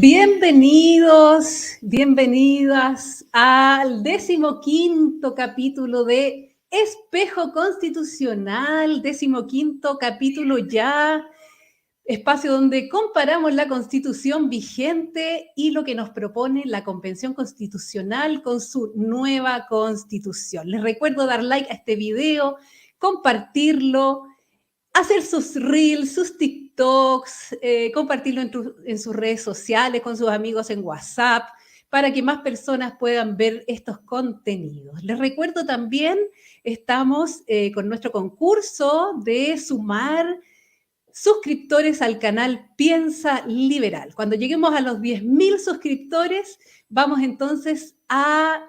Bienvenidos, bienvenidas al 15º capítulo de Espejo Constitucional, 15º capítulo ya, espacio donde comparamos la Constitución vigente y lo que nos propone la Convención Constitucional con su nueva Constitución. Les recuerdo dar like a este video, compartirlo, hacer sus reels, sus TikToks, compartirlo en sus redes sociales, con sus amigos en WhatsApp, para que más personas puedan ver estos contenidos. Les recuerdo también, estamos con nuestro concurso de sumar suscriptores al canal Piensa Liberal. Cuando lleguemos a los 10.000 suscriptores, vamos entonces a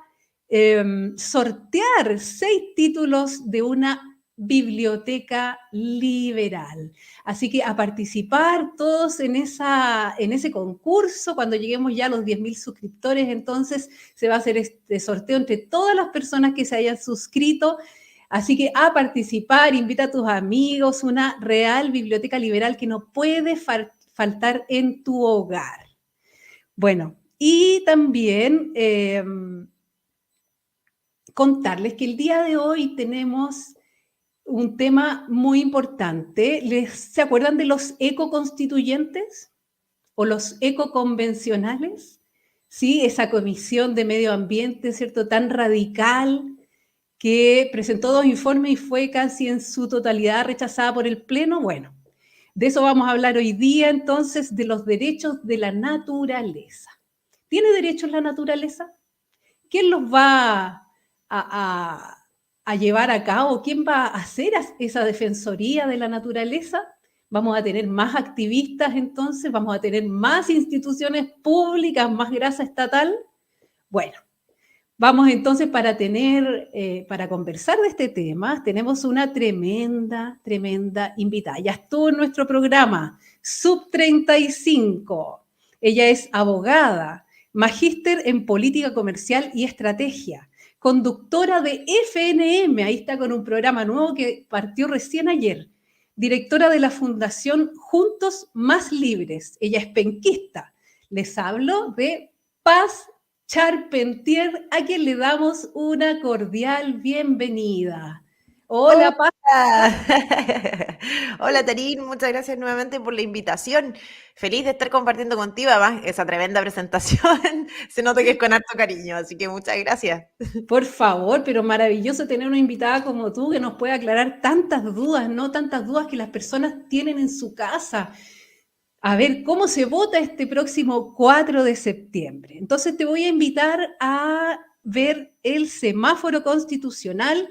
sortear 6 títulos de una biblioteca liberal. Así que a participar todos en ese concurso. Cuando lleguemos ya a los 10.000 suscriptores, entonces se va a hacer este sorteo entre todas las personas que se hayan suscrito. Así que a participar, invita a tus amigos, una real biblioteca liberal que no puede faltar en tu hogar. Bueno, y también contarles que el día de hoy tenemos un tema muy importante. ¿Se acuerdan de los ecoconstituyentes o los ecoconvencionales? Sí, esa comisión de medio ambiente, ¿cierto? Tan radical, que presentó 2 informes y fue casi en su totalidad rechazada por el Pleno. Bueno, de eso vamos a hablar hoy día, entonces, de los derechos de la naturaleza. ¿Tiene derechos la naturaleza? ¿Quién los va a llevar a cabo? ¿Quién va a hacer esa defensoría de la naturaleza? Vamos a tener más activistas, entonces, vamos a tener más instituciones públicas, más grasa estatal. Bueno, vamos entonces para conversar de este tema, tenemos una tremenda invitada. Ya estuvo en nuestro programa, Sub35. Ella es abogada, magíster en política comercial y estrategia, conductora de FNM, ahí está con un programa nuevo que partió recién ayer, directora de la Fundación Juntos Más Libres. Ella es penquista. Les hablo de Paz Charpentier, a quien le damos una cordial bienvenida. Hola, Paz. Hola Tarín, muchas gracias nuevamente por la invitación. Feliz de estar compartiendo contigo, además esa tremenda presentación se nota que es con harto cariño, así que muchas gracias. Por favor, pero maravilloso tener una invitada como tú que nos puede aclarar tantas dudas, ¿no? Tantas dudas que las personas tienen en su casa. A ver, ¿cómo se vota este próximo 4 de septiembre? Entonces te voy a invitar a ver el semáforo constitucional,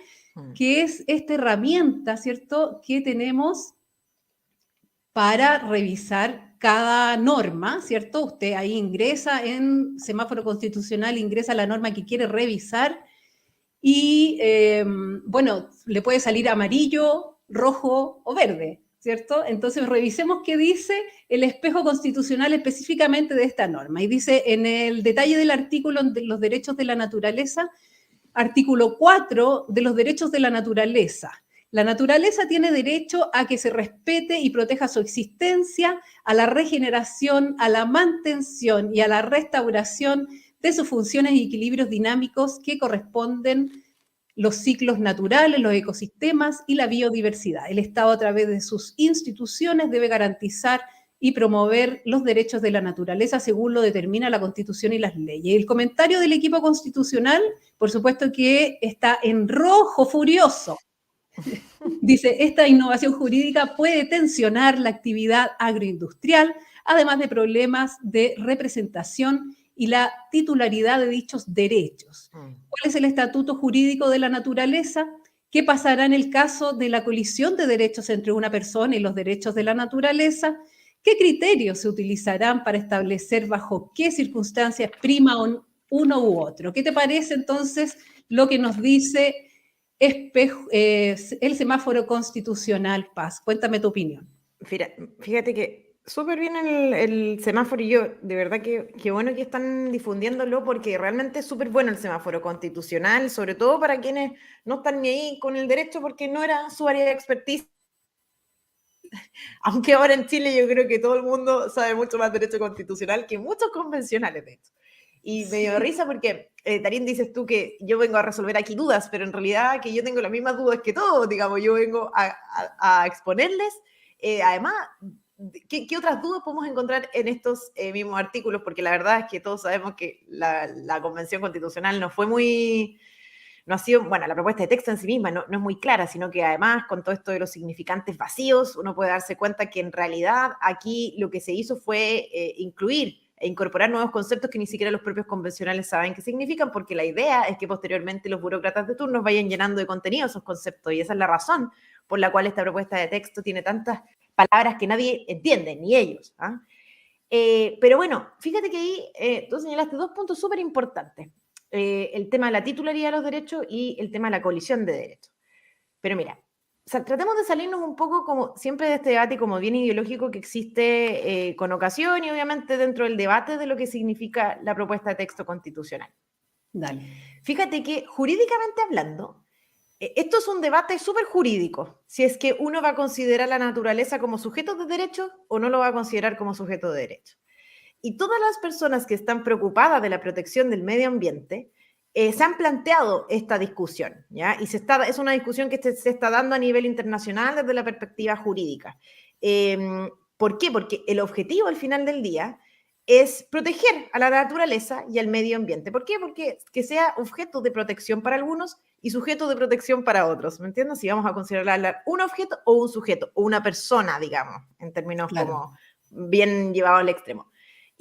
que es esta herramienta, ¿cierto?, que tenemos para revisar cada norma, ¿cierto? Usted ahí ingresa en semáforo constitucional, ingresa la norma que quiere revisar y, bueno, le puede salir amarillo, rojo o verde, ¿cierto? Entonces revisemos qué dice el espejo constitucional específicamente de esta norma. Y dice en el detalle del artículo de los derechos de la naturaleza, artículo 4 de los derechos de la naturaleza. La naturaleza tiene derecho a que se respete y proteja su existencia, a la regeneración, a la mantención y a la restauración de sus funciones y equilibrios dinámicos que corresponden los ciclos naturales, los ecosistemas y la biodiversidad. El Estado, a través de sus instituciones, debe garantizar y promover los derechos de la naturaleza según lo determina la Constitución y las leyes. El comentario del equipo constitucional, por supuesto que está en rojo furioso. Dice, esta innovación jurídica puede tensionar la actividad agroindustrial, además de problemas de representación y la titularidad de dichos derechos. ¿Cuál es el estatuto jurídico de la naturaleza? ¿Qué pasará en el caso de la colisión de derechos entre una persona y los derechos de la naturaleza? ¿Qué criterios se utilizarán para establecer bajo qué circunstancias prima uno u otro? ¿Qué te parece entonces lo que nos dice el semáforo constitucional, Paz? Cuéntame tu opinión. Fíjate que súper bien el semáforo y yo, de verdad que bueno que están difundiéndolo porque realmente es súper bueno el semáforo constitucional, sobre todo para quienes no están ni ahí con el derecho porque no era su área de expertise Aunque ahora en Chile yo creo que todo el mundo sabe mucho más derecho constitucional que muchos convencionales, de hecho. Y me dio risa porque, Tarín, dices tú que yo vengo a resolver aquí dudas, pero en realidad que yo tengo las mismas dudas que todos, digamos, yo vengo a exponerles. Además, ¿qué otras dudas podemos encontrar en estos mismos artículos? Porque la verdad es que todos sabemos que la Convención Constitucional no fue muy... No ha sido, bueno, la propuesta de texto en sí misma no es muy clara, sino que además con todo esto de los significantes vacíos, uno puede darse cuenta que en realidad aquí lo que se hizo fue incluir e incorporar nuevos conceptos que ni siquiera los propios convencionales saben qué significan, porque la idea es que posteriormente los burócratas de turno vayan llenando de contenido esos conceptos, y esa es la razón por la cual esta propuesta de texto tiene tantas palabras que nadie entiende, ni ellos. ¿Ah? Pero bueno, fíjate que ahí tú señalaste dos puntos súper importantes. El tema de la titularidad de los derechos y el tema de la colisión de derechos. Pero mira, o sea, tratemos de salirnos un poco como siempre de este debate como bien ideológico que existe con ocasión y obviamente dentro del debate de lo que significa la propuesta de texto constitucional. Dale. Fíjate que jurídicamente hablando, esto es un debate súper jurídico, si es que uno va a considerar la naturaleza como sujeto de derecho o no lo va a considerar como sujeto de derecho. Y todas las personas que están preocupadas de la protección del medio ambiente se han planteado esta discusión, ¿ya? Y es una discusión que se está dando a nivel internacional desde la perspectiva jurídica. ¿Por qué? Porque el objetivo al final del día es proteger a la naturaleza y al medio ambiente. ¿Por qué? Porque que sea objeto de protección para algunos y sujeto de protección para otros, ¿me entiendes? Si vamos a considerar un objeto o un sujeto, o una persona, digamos, en términos como bien llevados al extremo.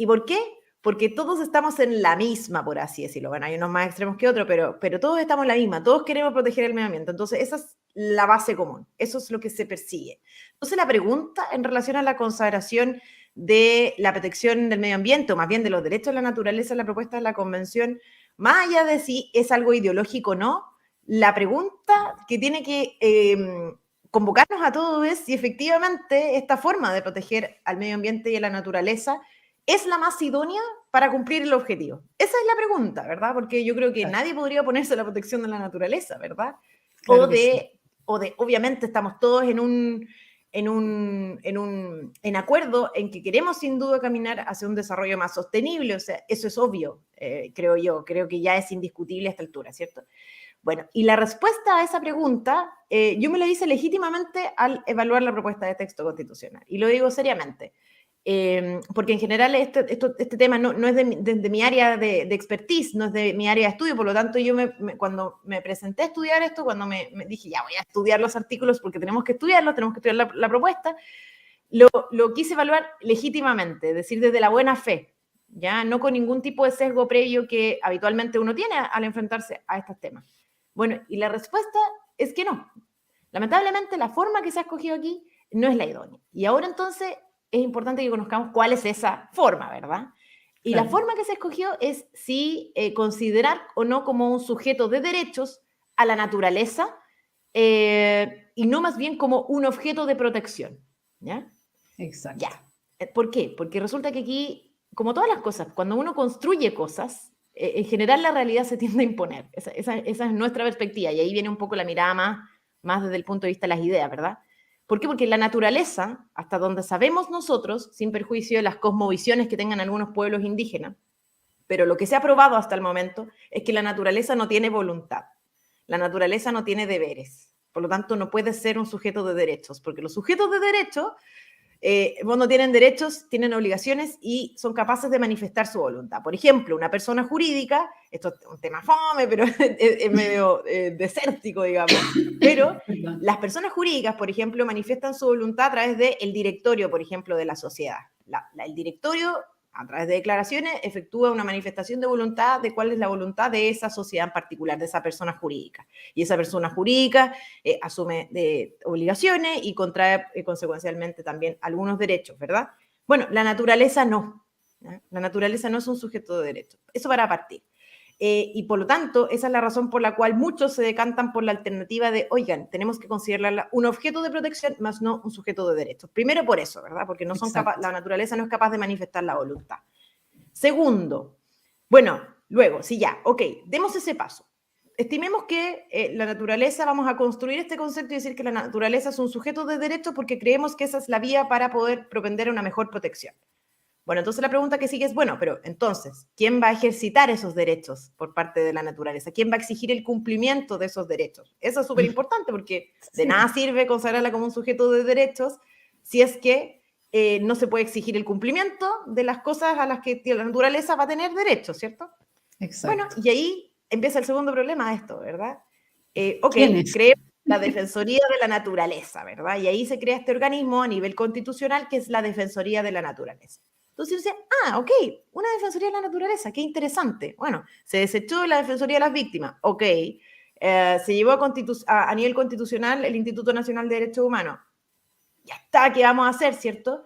¿Y por qué? Porque todos estamos en la misma, por así decirlo. Bueno, hay unos más extremos que otros, pero todos estamos en la misma. Todos queremos proteger el medio ambiente. Entonces, esa es la base común. Eso es lo que se persigue. Entonces, la pregunta en relación a la consagración de la protección del medio ambiente, o más bien de los derechos de la naturaleza en la propuesta de la Convención, más allá de si es algo ideológico o no, la pregunta que tiene que convocarnos a todos es si efectivamente esta forma de proteger al medio ambiente y a la naturaleza es la más idónea para cumplir el objetivo. Esa es la pregunta, ¿verdad? Porque yo creo que nadie podría oponerse a la protección de la naturaleza, ¿verdad? Claro Obviamente estamos todos en acuerdo en que queremos sin duda caminar hacia un desarrollo más sostenible, o sea, eso es obvio, creo que ya es indiscutible a esta altura, ¿cierto? Bueno, y la respuesta a esa pregunta, yo me la hice legítimamente al evaluar la propuesta de texto constitucional, y lo digo seriamente. Porque en general este tema no es de mi área de expertise, no es de mi área de estudio, por lo tanto yo cuando me presenté a estudiar esto, cuando me dije ya voy a estudiar los artículos porque tenemos que estudiar la propuesta, lo quise evaluar legítimamente, es decir, desde la buena fe, ya no con ningún tipo de sesgo previo que habitualmente uno tiene al enfrentarse a estos temas. Bueno, y la respuesta es que no. Lamentablemente la forma que se ha escogido aquí no es la idónea. Y ahora entonces es importante que conozcamos cuál es esa forma, ¿verdad? Y la forma que se escogió es si considerar o no como un sujeto de derechos a la naturaleza y no más bien como un objeto de protección, ¿ya? Exacto. Ya. ¿Por qué? Porque resulta que aquí, como todas las cosas, cuando uno construye cosas, en general la realidad se tiende a imponer. Esa es nuestra perspectiva y ahí viene un poco la mirada más desde el punto de vista de las ideas, ¿verdad? ¿Por qué? Porque la naturaleza, hasta donde sabemos nosotros, sin perjuicio de las cosmovisiones que tengan algunos pueblos indígenas, pero lo que se ha probado hasta el momento es que la naturaleza no tiene voluntad, la naturaleza no tiene deberes, por lo tanto no puede ser un sujeto de derechos, porque los sujetos de derechos no tienen derechos, tienen obligaciones y son capaces de manifestar su voluntad. Por ejemplo, una persona jurídica, esto es un tema fome, pero es medio desértico, digamos, pero las personas jurídicas, por ejemplo, manifiestan su voluntad a través del directorio, por ejemplo, de la sociedad. El directorio, a través de declaraciones, efectúa una manifestación de voluntad de cuál es la voluntad de esa sociedad en particular, de esa persona jurídica. Y esa persona jurídica asume obligaciones y contrae consecuencialmente también algunos derechos, ¿verdad? Bueno, la naturaleza no. ¿Ya? La naturaleza no es un sujeto de derecho. Eso para partir. Y por lo tanto, esa es la razón por la cual muchos se decantan por la alternativa de, oigan, tenemos que considerarla un objeto de protección, más no un sujeto de derechos. Primero por eso, ¿verdad? Porque no son la naturaleza no es capaz de manifestar la voluntad. Segundo, bueno, luego, sí ya, ok, demos ese paso. estimemos que la naturaleza, vamos a construir este concepto y decir que la naturaleza es un sujeto de derechos porque creemos que esa es la vía para poder propender a una mejor protección. Bueno, entonces la pregunta que sigue es, bueno, pero entonces, ¿quién va a ejercitar esos derechos por parte de la naturaleza? ¿Quién va a exigir el cumplimiento de esos derechos? Eso es súper importante porque de Sí, nada sirve consagrarla como un sujeto de derechos si es que no se puede exigir el cumplimiento de las cosas a las que la naturaleza va a tener derecho, ¿cierto? Bueno, exacto. y ahí empieza el segundo problema de esto, ¿verdad? Ok, ¿Quién es? creemos la Defensoría de la Naturaleza, ¿verdad? Y ahí se crea este organismo a nivel constitucional que es la Defensoría de la Naturaleza. Entonces dice, ok, una Defensoría de la Naturaleza, qué interesante. Bueno, se desechó la Defensoría de las Víctimas, ok. Se llevó a nivel constitucional el Instituto Nacional de Derechos Humanos. Ya está, ¿qué vamos a hacer, cierto?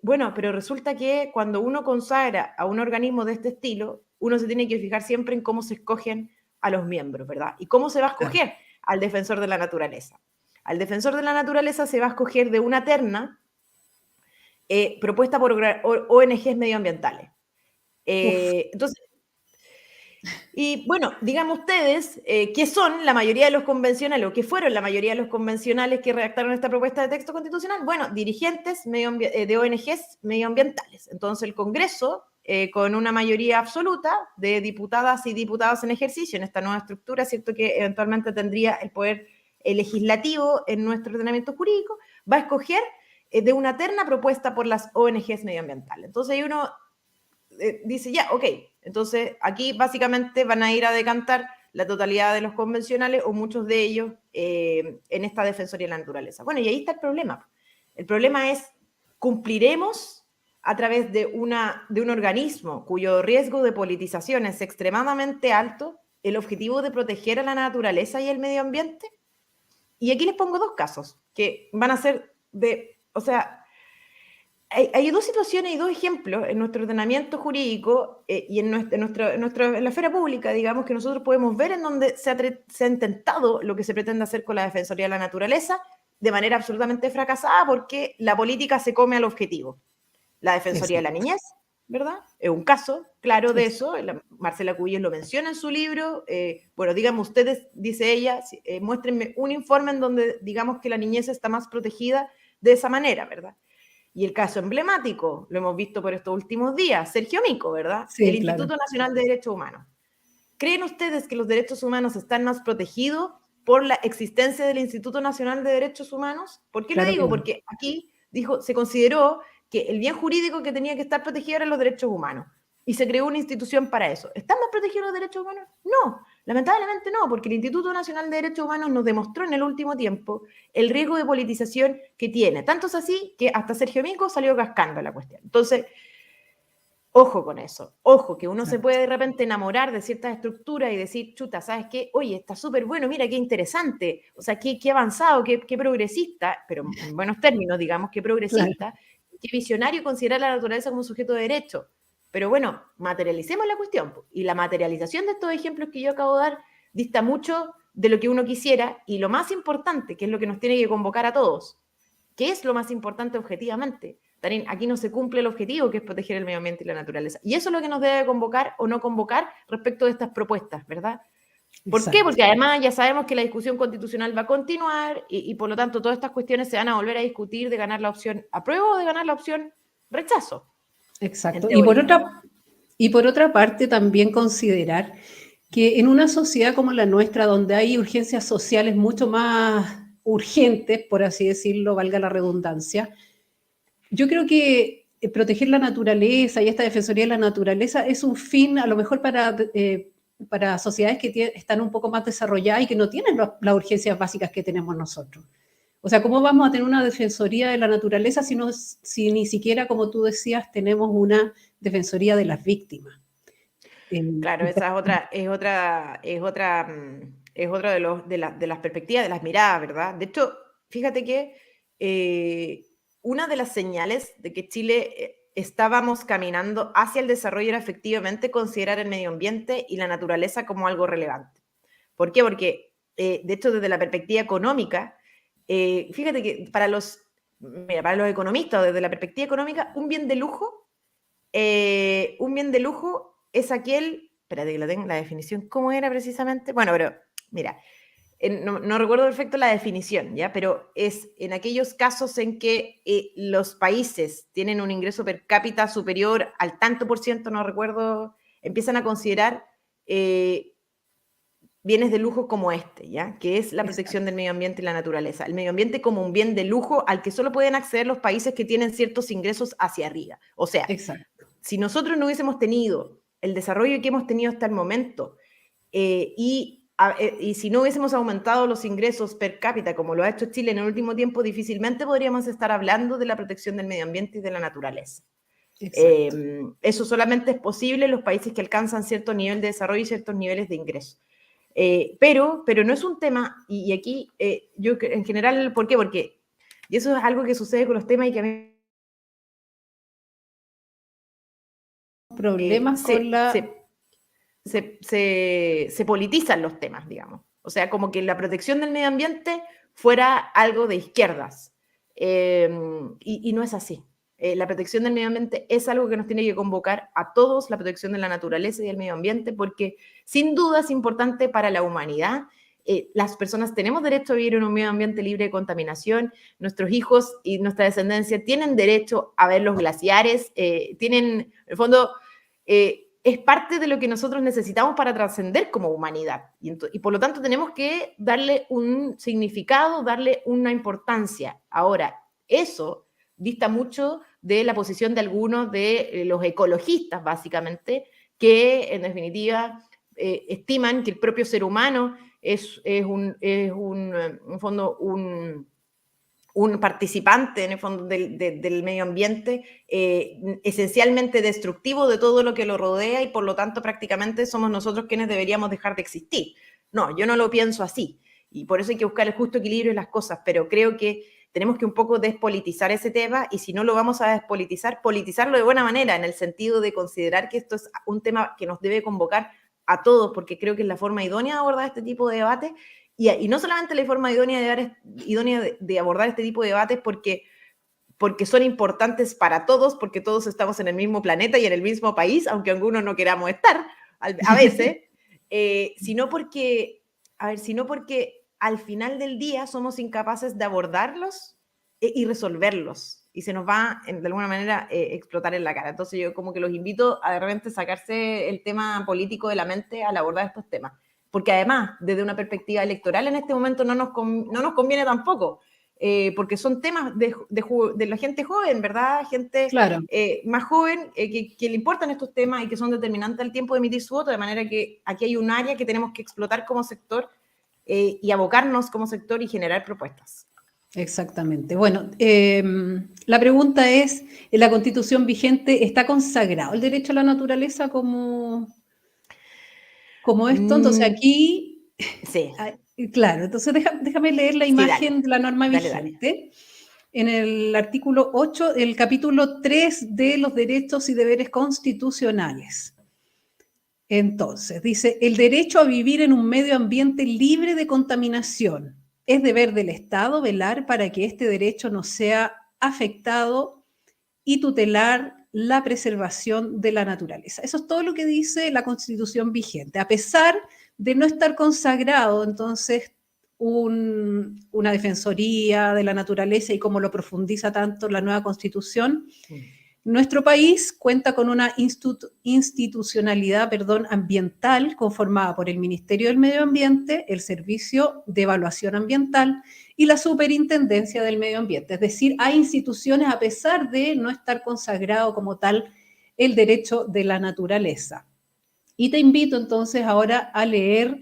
Bueno, pero resulta que cuando uno consagra a un organismo de este estilo, uno se tiene que fijar siempre en cómo se escogen a los miembros, ¿verdad? ¿Y cómo se va a Claro. escoger al defensor de la naturaleza? Al defensor de la naturaleza se va a escoger de una terna propuesta por ONGs medioambientales. Uf, Entonces, y bueno, digan ustedes qué son la mayoría de los convencionales o qué fueron la mayoría de los convencionales que redactaron esta propuesta de texto constitucional. Bueno, dirigentes de ONGs medioambientales. Entonces el Congreso, con una mayoría absoluta de diputadas y diputados en ejercicio en esta nueva estructura, ¿cierto? Que eventualmente tendría el poder legislativo en nuestro ordenamiento jurídico, va a escoger de una terna propuesta por las ONGs medioambientales. Entonces ahí uno dice, ya, ok, entonces aquí básicamente van a ir a decantar la totalidad de los convencionales o muchos de ellos en esta Defensoría de la Naturaleza. Bueno, y ahí está el problema. El problema es, ¿cumpliremos a través de un organismo cuyo riesgo de politización es extremadamente alto el objetivo de proteger a la naturaleza y el medio ambiente? Y aquí les pongo dos casos que van a ser o sea, hay dos situaciones y dos ejemplos en nuestro ordenamiento jurídico y en la esfera pública, digamos, que nosotros podemos ver en donde se ha intentado lo que se pretende hacer con la Defensoría de la Naturaleza de manera absolutamente fracasada porque la política se come al objetivo. La Defensoría de la exacto. Niñez, ¿verdad? Es un caso claro de Exacto. eso. Marcela Cubillos lo menciona en su libro. Bueno, díganme ustedes, dice ella, muéstrenme un informe en donde digamos que la niñez está más protegida de esa manera, ¿verdad? Y el caso emblemático, lo hemos visto por estos últimos días, Sergio Mico, ¿verdad? El Sí, claro. Instituto Nacional de Derechos Humanos. ¿Creen ustedes que los derechos humanos están más protegidos por la existencia del Instituto Nacional de Derechos Humanos? ¿Por qué lo Claro que digo? no. Porque aquí se consideró que el bien jurídico que tenía que estar protegido eran los derechos humanos. Y se creó una institución para eso. ¿Están más protegidos los derechos humanos? No, lamentablemente no, porque el Instituto Nacional de Derechos Humanos nos demostró en el último tiempo el riesgo de politización que tiene. Tanto es así que hasta Sergio Mico salió cascando la cuestión. Entonces, ojo con eso, ojo, que uno se Exacto. puede de repente enamorar de ciertas estructuras y decir, chuta, ¿sabes qué? Oye, está súper bueno, mira qué interesante, o sea, qué avanzado, qué progresista, pero en buenos términos, digamos, qué Claro. progresista, qué visionario considerar la naturaleza como un sujeto de derecho. Pero bueno, materialicemos la cuestión. Y la materialización de estos ejemplos que yo acabo de dar dista mucho de lo que uno quisiera y lo más importante, que es lo que nos tiene que convocar a todos, ¿qué es lo más importante objetivamente? Tarín, aquí no se cumple el objetivo que es proteger el medio ambiente y la naturaleza. Y eso es lo que nos debe convocar o no convocar respecto de estas propuestas, ¿verdad? ¿Por qué? Exacto. Porque además ya sabemos que la discusión constitucional va a continuar y por lo tanto todas estas cuestiones se van a volver a discutir de ganar la opción apruebo o de ganar la opción rechazo, en Exacto. teoría. Y por otra parte, también considerar que en una sociedad como la nuestra, donde hay urgencias sociales mucho más urgentes, por así decirlo, valga la redundancia, yo creo que proteger la naturaleza y esta defensoría de la naturaleza es un fin a lo mejor para sociedades que están un poco más desarrolladas y que no tienen las urgencias básicas que tenemos nosotros. O sea, ¿cómo vamos a tener una defensoría de la naturaleza si ni siquiera, como tú decías, tenemos una defensoría de las víctimas? Claro, esa es otra de las perspectivas, de las miradas, ¿verdad? De hecho, fíjate que una de las señales de que Chile estábamos caminando hacia el desarrollo era efectivamente considerar el medio ambiente y la naturaleza como algo relevante. ¿Por qué? Porque, de hecho, desde la perspectiva económica, fíjate que para los economistas, desde la perspectiva económica, un bien de lujo es aquel espérate que la tengo, la definición, ¿cómo era precisamente? Bueno, pero mira, no recuerdo perfecto la definición, ¿ya? Pero es en aquellos casos en que los países tienen un ingreso per cápita superior al tanto por ciento, no recuerdo, empiezan a considerar bienes de lujo como este, ¿ya? Que es la protección del medio ambiente y la naturaleza. El medio ambiente como un bien de lujo al que solo pueden acceder los países que tienen ciertos ingresos hacia arriba. O sea, Exacto. si nosotros no hubiésemos tenido el desarrollo que hemos tenido hasta el momento y si no hubiésemos aumentado los ingresos per cápita como lo ha hecho Chile en el último tiempo, difícilmente podríamos estar hablando de la protección del medio ambiente y de la naturaleza. Eso solamente es posible en los países que alcanzan cierto nivel de desarrollo y ciertos niveles de ingreso. Pero no es un tema, y aquí yo en general, ¿por qué? Porque, y eso es algo que sucede con los temas y que a mí Problemas con la... se politizan los temas, digamos. O sea, como que la protección del medio ambiente fuera algo de izquierdas. Y no es así. La protección del medio ambiente es algo que nos tiene que convocar a todos, la protección de la naturaleza y del medio ambiente, porque sin duda es importante para la humanidad. Las personas tenemos derecho a vivir en un medio ambiente libre de contaminación. Nuestros hijos y nuestra descendencia tienen derecho a ver los glaciares, tienen, en el fondo, es parte de lo que nosotros necesitamos para trascender como humanidad. Y por lo tanto tenemos que darle un significado, darle una importancia. Ahora, eso dista mucho de la posición de algunos de los ecologistas, básicamente, que en definitiva estiman que el propio ser humano es en fondo un participante en el fondo del medio ambiente, esencialmente destructivo de todo lo que lo rodea y por lo tanto prácticamente somos nosotros quienes deberíamos dejar de existir. No, yo no lo pienso así y por eso hay que buscar el justo equilibrio en las cosas, pero creo que tenemos que un poco despolitizar ese tema y si no lo vamos a despolitizar, politizarlo de buena manera, en el sentido de considerar que esto es un tema que nos debe convocar a todos, porque creo que es la forma idónea de abordar este tipo de debate. Y no solamente la forma idónea de abordar este tipo de debates porque son importantes para todos, porque todos estamos en el mismo planeta y en el mismo país, aunque algunos no queramos estar a veces, sino porque al final del día somos incapaces de abordarlos y resolverlos. Y se nos va, de alguna manera, explotar en la cara. Entonces yo como que los invito a de repente sacarse el tema político de la mente al abordar estos temas. Porque además, desde una perspectiva electoral en este momento no nos conviene tampoco, porque son temas de la gente joven, ¿verdad? Gente Claro. más joven que le importan estos temas y que son determinantes al tiempo de emitir su voto, de manera que aquí hay un área que tenemos que explotar como sector y abocarnos como sector y generar propuestas. Exactamente. Bueno, la pregunta es, ¿en la Constitución vigente está consagrado el derecho a la naturaleza como esto? Entonces aquí, Sí. claro, entonces déjame leer la imagen de la norma vigente. En el artículo 8, el capítulo 3 de los derechos y deberes constitucionales. Entonces, dice, el derecho a vivir en un medio ambiente libre de contaminación. Es deber del Estado velar para que este derecho no sea afectado y tutelar la preservación de la naturaleza. Eso es todo lo que dice la Constitución vigente. A pesar de no estar consagrado, entonces, una defensoría de la naturaleza y como lo profundiza tanto la nueva Constitución, nuestro país cuenta con una institucionalidad ambiental conformada por el Ministerio del Medio Ambiente, el Servicio de Evaluación Ambiental y la Superintendencia del Medio Ambiente. Es decir, hay instituciones a pesar de no estar consagrado como tal el derecho de la naturaleza. Y te invito entonces ahora a leer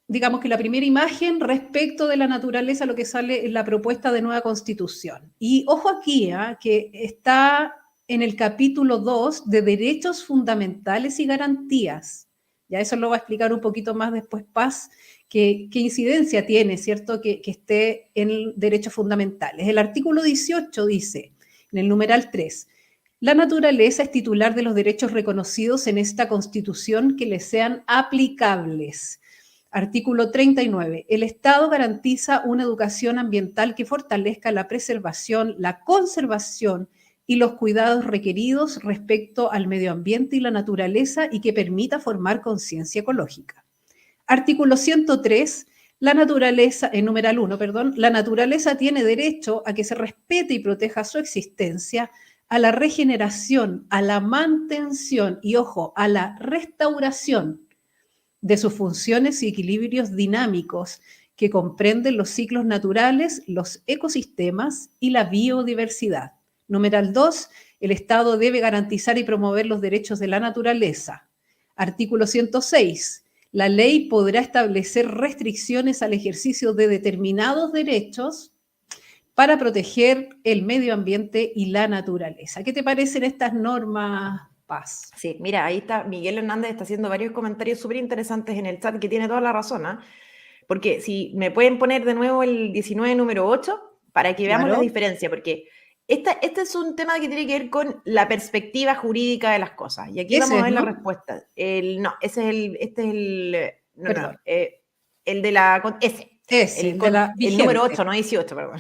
digamos que la primera imagen respecto de la naturaleza, lo que sale en la propuesta de nueva Constitución. Y ojo aquí, que está en el capítulo 2 de Derechos Fundamentales y Garantías. Ya eso lo va a explicar un poquito más después Paz, qué incidencia tiene, ¿cierto?, que esté en derechos fundamentales. El artículo 18 dice, en el numeral 3, la naturaleza es titular de los derechos reconocidos en esta Constitución que le sean aplicables. Artículo 39. El Estado garantiza una educación ambiental que fortalezca la preservación, la conservación y los cuidados requeridos respecto al medio ambiente y la naturaleza y que permita formar conciencia ecológica. Artículo 103. La naturaleza, en numeral 1, perdón, la naturaleza tiene derecho a que se respete y proteja su existencia, a la regeneración, a la mantención y, ojo, a la restauración de sus funciones y equilibrios dinámicos que comprenden los ciclos naturales, los ecosistemas y la biodiversidad. Numeral 2. El Estado debe garantizar y promover los derechos de la naturaleza. Artículo 106. La ley podrá establecer restricciones al ejercicio de determinados derechos para proteger el medio ambiente y la naturaleza. ¿Qué te parecen estas normas, Paz? Sí, mira, ahí está Miguel Hernández, está haciendo varios comentarios súper interesantes en el chat, que tiene toda la razón, ¿eh? Porque si me pueden poner de nuevo el 19 número 8, para que veamos la Claro. diferencia, porque este es un tema que tiene que ver con la perspectiva jurídica de las cosas, y aquí vamos a ver la respuesta. No, este es el, Perdón. el de la, Ese, de la el número vigente. 8, no 18, perdón.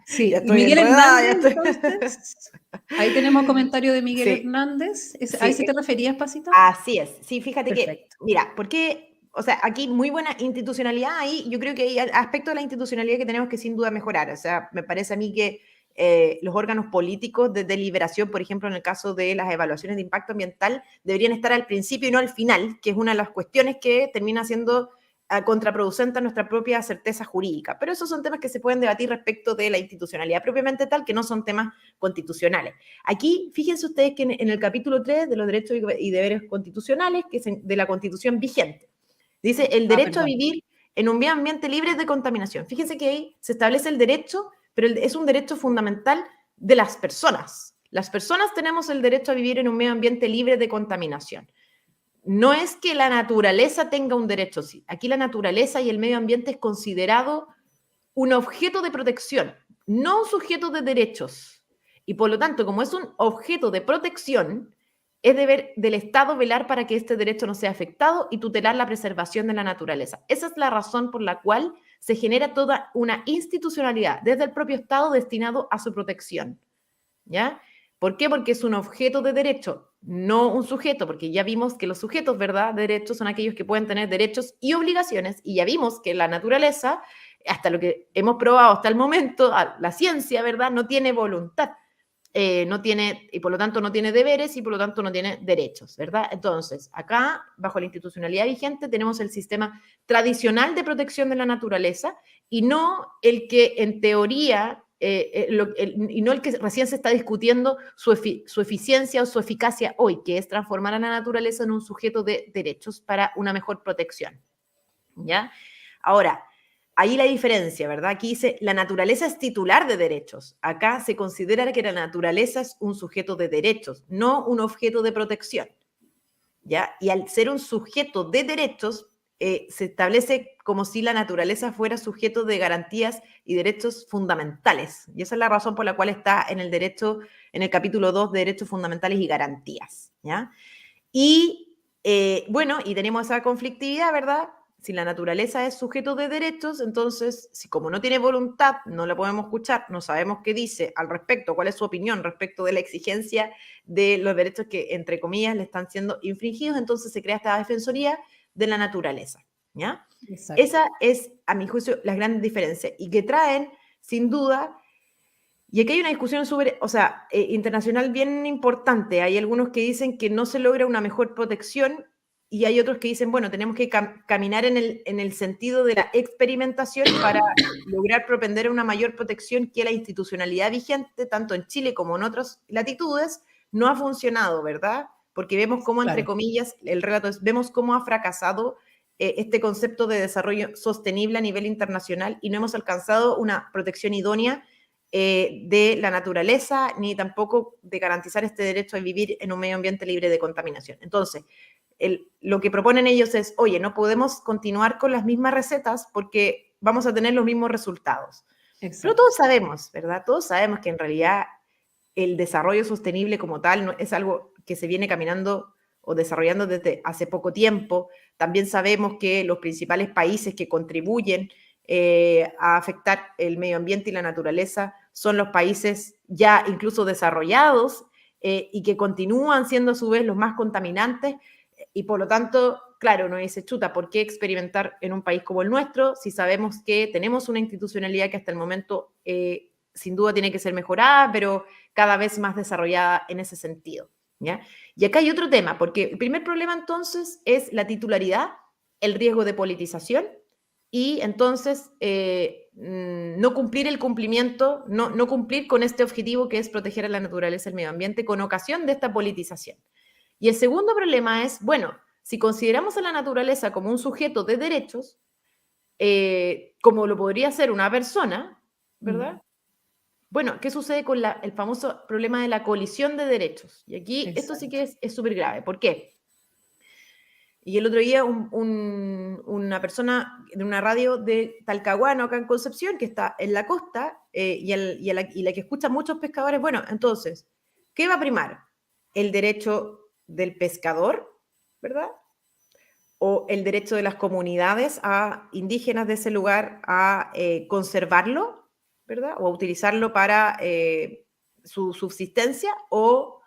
Sí, Ya y estoy Miguel enredada, ya Hernández, estoy... entonces, ahí tenemos comentario de Miguel Sí, Hernández. ¿A ese sí, te referías, Pasito? así es. Sí, fíjate que, Perfecto. mira, porque, o sea, aquí muy buena institucionalidad, ahí yo creo que hay aspectos de la institucionalidad que tenemos que sin duda mejorar. O sea, me parece a mí que los órganos políticos de deliberación, por ejemplo, en el caso de las evaluaciones de impacto ambiental, deberían estar al principio y no al final, que es una de las cuestiones que termina siendo contraproducente a nuestra propia certeza jurídica. Pero esos son temas que se pueden debatir respecto de la institucionalidad propiamente tal, que no son temas constitucionales. Aquí, fíjense ustedes que en el capítulo 3 de los derechos y deberes constitucionales, que es de la Constitución vigente, dice el derecho a vivir en un medio ambiente libre de contaminación. Fíjense que ahí se establece el derecho, pero es un derecho fundamental de las personas. Las personas tenemos el derecho a vivir en un medio ambiente libre de contaminación. No es que la naturaleza tenga un derecho, sí. Aquí la naturaleza y el medio ambiente es considerado un objeto de protección, no un sujeto de derechos. Y por lo tanto, como es un objeto de protección, es deber del Estado velar para que este derecho no sea afectado y tutelar la preservación de la naturaleza. Esa es la razón por la cual se genera toda una institucionalidad desde el propio Estado destinado a su protección. ¿Ya? ¿Por qué? Porque es un objeto de derecho, no un sujeto, porque ya vimos que los sujetos, ¿verdad?, de derechos son aquellos que pueden tener derechos y obligaciones, y ya vimos que la naturaleza, hasta lo que hemos probado hasta el momento, la ciencia, ¿verdad?, no tiene voluntad, no tiene, y por lo tanto no tiene deberes y por lo tanto no tiene derechos, ¿verdad? Entonces, acá, bajo la institucionalidad vigente, tenemos el sistema tradicional de protección de la naturaleza y no el que en teoría y no el que recién se está discutiendo su eficiencia o su eficacia hoy, que es transformar a la naturaleza en un sujeto de derechos para una mejor protección. ¿Ya? Ahora, ahí la diferencia, ¿verdad? Aquí dice, la naturaleza es titular de derechos. Acá se considera que la naturaleza es un sujeto de derechos, no un objeto de protección. ¿Ya? Y al ser un sujeto de derechos, se establece como si la naturaleza fuera sujeto de garantías y derechos fundamentales. Y esa es la razón por la cual está en el derecho, en el capítulo 2 de derechos fundamentales y garantías. ¿Ya? Y bueno, y tenemos esa conflictividad, ¿verdad? Si la naturaleza es sujeto de derechos, entonces, si como no tiene voluntad, no la podemos escuchar, no sabemos qué dice al respecto, cuál es su opinión respecto de la exigencia de los derechos que, entre comillas, le están siendo infringidos, entonces se crea esta defensoría de la naturaleza, ¿ya? Exacto. Esa es, a mi juicio, la gran diferencia y que traen, sin duda, y aquí hay una discusión súper, o sea, internacional bien importante. Hay algunos que dicen que no se logra una mejor protección y hay otros que dicen, bueno, tenemos que caminar en el sentido de la experimentación para lograr propender a una mayor protección que la institucionalidad vigente, tanto en Chile como en otras latitudes, no ha funcionado, ¿verdad? Porque vemos cómo, entre comillas, el relato es, vemos cómo ha fracasado este concepto de desarrollo sostenible a nivel internacional y no hemos alcanzado una protección idónea de la naturaleza, ni tampoco de garantizar este derecho a vivir en un medio ambiente libre de contaminación. Entonces, lo que proponen ellos es, oye, no podemos continuar con las mismas recetas porque vamos a tener los mismos resultados. Exacto. Pero todos sabemos, ¿verdad? Todos sabemos que en realidad el desarrollo sostenible como tal no, es algo que se viene caminando o desarrollando desde hace poco tiempo. También sabemos que los principales países que contribuyen a afectar el medio ambiente y la naturaleza son los países ya incluso desarrollados y que continúan siendo a su vez los más contaminantes y por lo tanto, claro, uno dice, chuta, ¿por qué experimentar en un país como el nuestro si sabemos que tenemos una institucionalidad que hasta el momento sin duda tiene que ser mejorada, pero cada vez más desarrollada en ese sentido, ¿ya? Y acá hay otro tema, porque el primer problema entonces es la titularidad, el riesgo de politización y entonces no cumplir el cumplimiento, no cumplir con este objetivo que es proteger a la naturaleza y el medio ambiente con ocasión de esta politización. Y el segundo problema es, bueno, si consideramos a la naturaleza como un sujeto de derechos, como lo podría ser una persona, ¿verdad? Bueno, ¿qué sucede con el famoso problema de la colisión de derechos? Y aquí esto sí que es súper grave. ¿Por qué? Y el otro día una persona de una radio de Talcahuano, acá en Concepción, que está en la costa, y la que escuchan muchos pescadores, bueno, entonces, ¿qué va a primar? ¿El derecho del pescador, verdad? ¿O el derecho de las comunidades indígenas de ese lugar a conservarlo, verdad? ¿O a utilizarlo para su subsistencia? ¿O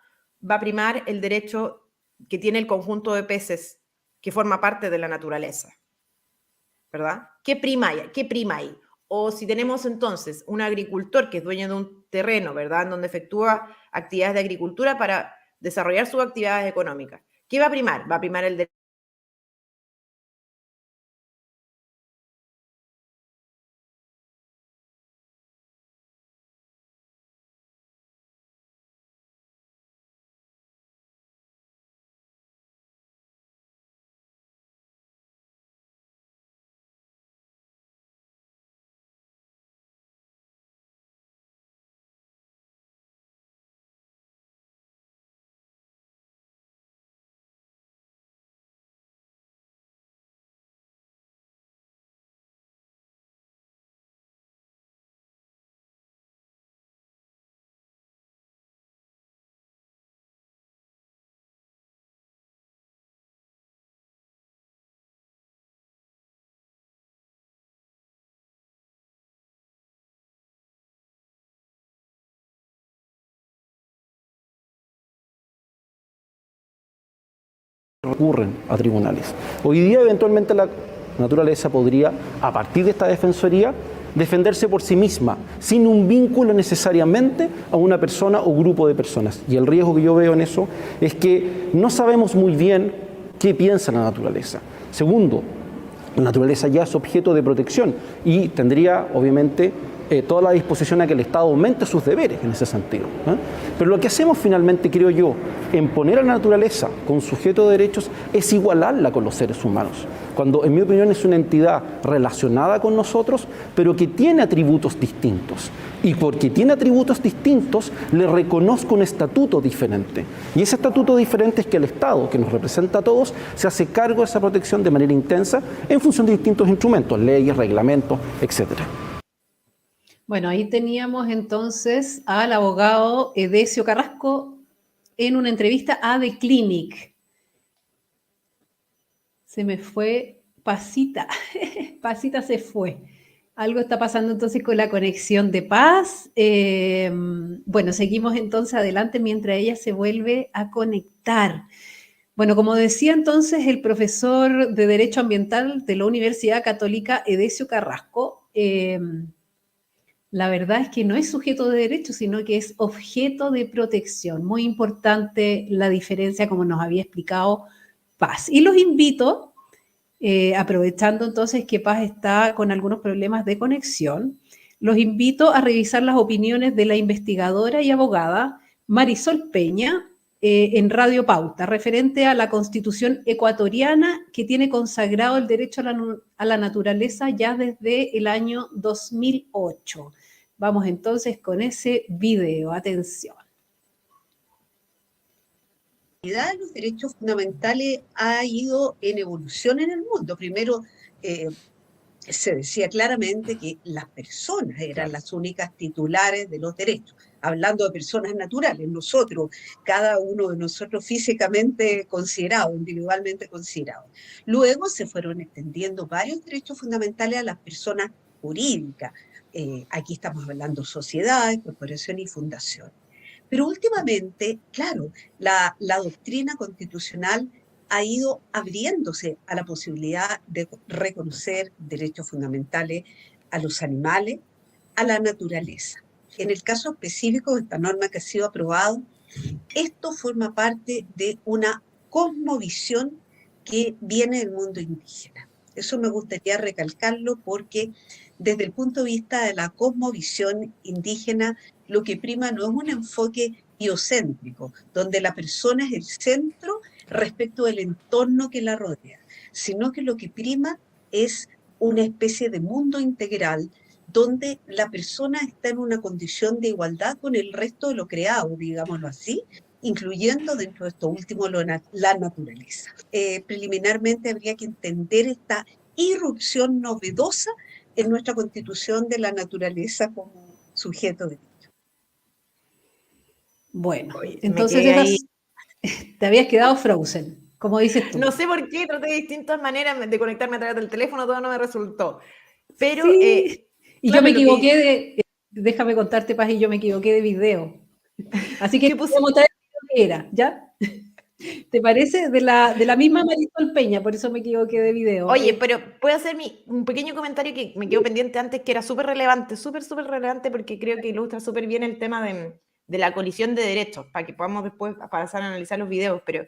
va a primar el derecho que tiene el conjunto de peces que forma parte de la naturaleza, ¿verdad? ¿Qué prima ahí? ¿Qué prima ahí? O si tenemos entonces un agricultor que es dueño de un terreno, ¿verdad? En donde efectúa actividades de agricultura para desarrollar sus actividades económicas. ¿Qué va a primar? Va a primar el derecho recurren a tribunales. Hoy día eventualmente la naturaleza podría, a partir de esta defensoría, defenderse por sí misma, sin un vínculo necesariamente a una persona o grupo de personas. Y el riesgo que yo veo en eso es que no sabemos muy bien qué piensa la naturaleza. Segundo, la naturaleza ya es objeto de protección y tendría, obviamente, toda la disposición a que el Estado aumente sus deberes en ese sentido. Pero lo que hacemos finalmente, creo yo, en poner a la naturaleza con sujeto de derechos es igualarla con los seres humanos, cuando en mi opinión es una entidad relacionada con nosotros, pero que tiene atributos distintos. Y porque tiene atributos distintos, le reconozco un estatuto diferente. Y ese estatuto diferente es que el Estado, que nos representa a todos, se hace cargo de esa protección de manera intensa en función de distintos instrumentos, leyes, reglamentos, etcétera. Bueno, ahí teníamos entonces al abogado Edesio Carrasco en una entrevista a The Clinic. Se me fue Pasita, Pasita se fue. Algo está pasando entonces con la conexión de Paz. Bueno, seguimos entonces adelante mientras ella se vuelve a conectar. Bueno, como decía entonces el profesor de Derecho Ambiental de la Universidad Católica, Edesio Carrasco, la verdad es que no es sujeto de derecho, sino que es objeto de protección. Muy importante la diferencia, como nos había explicado Paz. Y los invito, aprovechando entonces que Paz está con algunos problemas de conexión, los invito a revisar las opiniones de la investigadora y abogada Marisol Peña en Radio Pauta, referente a la Constitución ecuatoriana que tiene consagrado el derecho a la naturaleza ya desde el año 2008. Vamos entonces con ese video. Atención. Los derechos fundamentales ha ido en evolución en el mundo. Primero, se decía claramente que las personas eran las únicas titulares de los derechos, hablando de personas naturales, nosotros, cada uno de nosotros físicamente considerado, individualmente considerado. Luego se fueron extendiendo varios derechos fundamentales a las personas jurídicas, aquí estamos hablando sociedades, corporaciones y fundaciones. Pero últimamente, claro, la doctrina constitucional ha ido abriéndose a la posibilidad de reconocer derechos fundamentales a los animales, a la naturaleza. En el caso específico de esta norma que ha sido aprobada, esto forma parte de una cosmovisión que viene del mundo indígena. Eso me gustaría recalcarlo porque desde el punto de vista de la cosmovisión indígena, lo que prima no es un enfoque biocéntrico, donde la persona es el centro respecto del entorno que la rodea, sino que lo que prima es una especie de mundo integral donde la persona está en una condición de igualdad con el resto de lo creado, digámoslo así, incluyendo dentro de esto último la naturaleza. Preliminarmente habría que entender esta irrupción novedosa en nuestra constitución de la naturaleza como sujeto de derecho. Bueno, Oye, entonces te habías quedado frozen, como dices tú. No sé por qué, traté de distintas maneras de conectarme a través del teléfono, todo no me resultó. Pero, Sí, y yo claro, me lo equivoqué que... déjame contarte, Paz, y yo me equivoqué de video. Así que ¿Qué voy a mostrar el video que era, ¿ya? ¿Te parece? De la misma Marisol Peña, por eso me equivoqué de video. Oye, pero puedo hacer un pequeño comentario que me quedó pendiente antes, que era súper relevante, súper relevante, porque creo que ilustra súper bien el tema de la colisión de derechos, para que podamos después pasar a analizar los videos, pero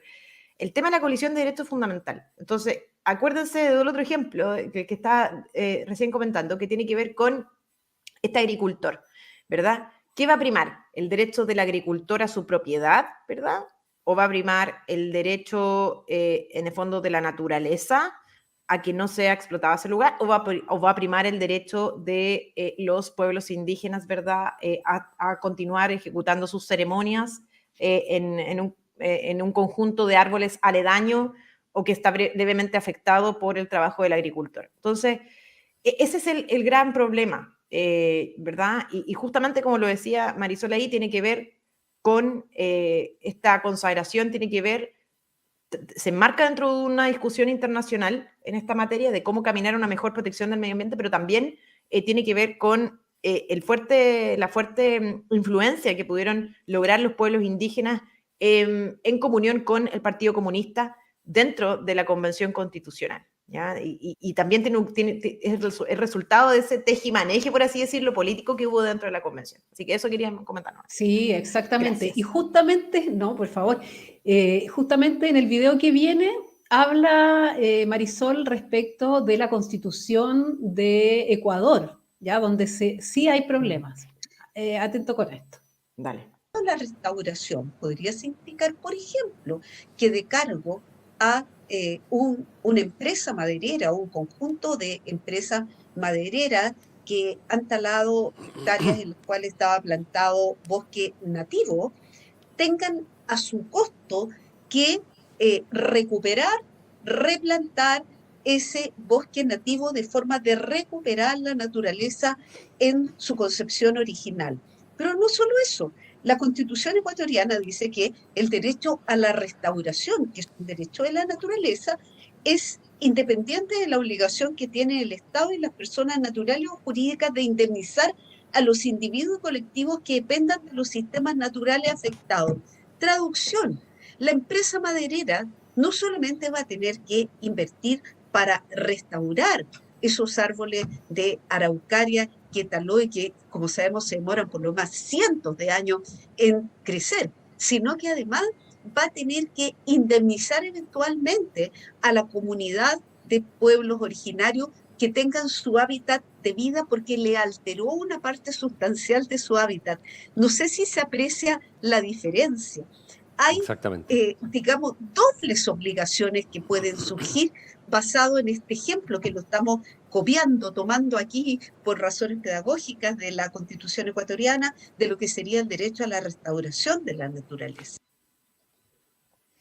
el tema de la colisión de derechos es fundamental. Entonces, acuérdense del otro ejemplo que está recién comentando, que tiene que ver con este agricultor, ¿verdad? ¿Qué va a primar? ¿El derecho del agricultor a su propiedad, ¿verdad? ¿O va a primar el derecho, en el fondo, de la naturaleza a que no sea explotado ese lugar? ¿O va a primar el derecho de los pueblos indígenas, ¿verdad? A continuar ejecutando sus ceremonias en un conjunto de árboles aledaños o que está levemente afectado por el trabajo del agricultor. Entonces, ese es el gran problema, ¿verdad? Y justamente como lo decía Marisol ahí, tiene que ver con esta consagración, tiene que ver, se enmarca dentro de una discusión internacional en esta materia de cómo caminar a una mejor protección del medio ambiente, pero también tiene que ver con la fuerte influencia que pudieron lograr los pueblos indígenas en comunión con el Partido Comunista dentro de la Convención Constitucional. ¿Ya? Y también es el resultado de ese tejimaneje, por así decirlo, político que hubo dentro de la convención. Así que eso quería comentar. Sí, exactamente. Gracias. Y justamente, no, por favor, justamente en el video que viene habla Marisol respecto de la Constitución de Ecuador, ¿ya? Donde sí hay problemas. Atento con esto. Dale. La restauración podría significar, por ejemplo, que de cargo a una empresa maderera o un conjunto de empresas madereras que han talado hectáreas en las cuales estaba plantado bosque nativo, tengan a su costo que recuperar, replantar ese bosque nativo de forma de recuperar la naturaleza en su concepción original. Pero no solo eso, la Constitución ecuatoriana dice que el derecho a la restauración, que es un derecho de la naturaleza, es independiente de la obligación que tiene el Estado y las personas naturales o jurídicas de indemnizar a los individuos y colectivos que dependan de los sistemas naturales afectados. Traducción, la empresa maderera no solamente va a tener que invertir para restaurar esos árboles de araucaria que taló y que, como sabemos, se demoran por lo más cientos de años en crecer, sino que además va a tener que indemnizar eventualmente a la comunidad de pueblos originarios que tengan su hábitat de vida porque le alteró una parte sustancial de su hábitat. No sé si se aprecia la diferencia. Hay, digamos, dobles obligaciones que pueden surgir basado en este ejemplo que lo estamos copiando, tomando aquí por razones pedagógicas de la Constitución ecuatoriana, de lo que sería el derecho a la restauración de la naturaleza.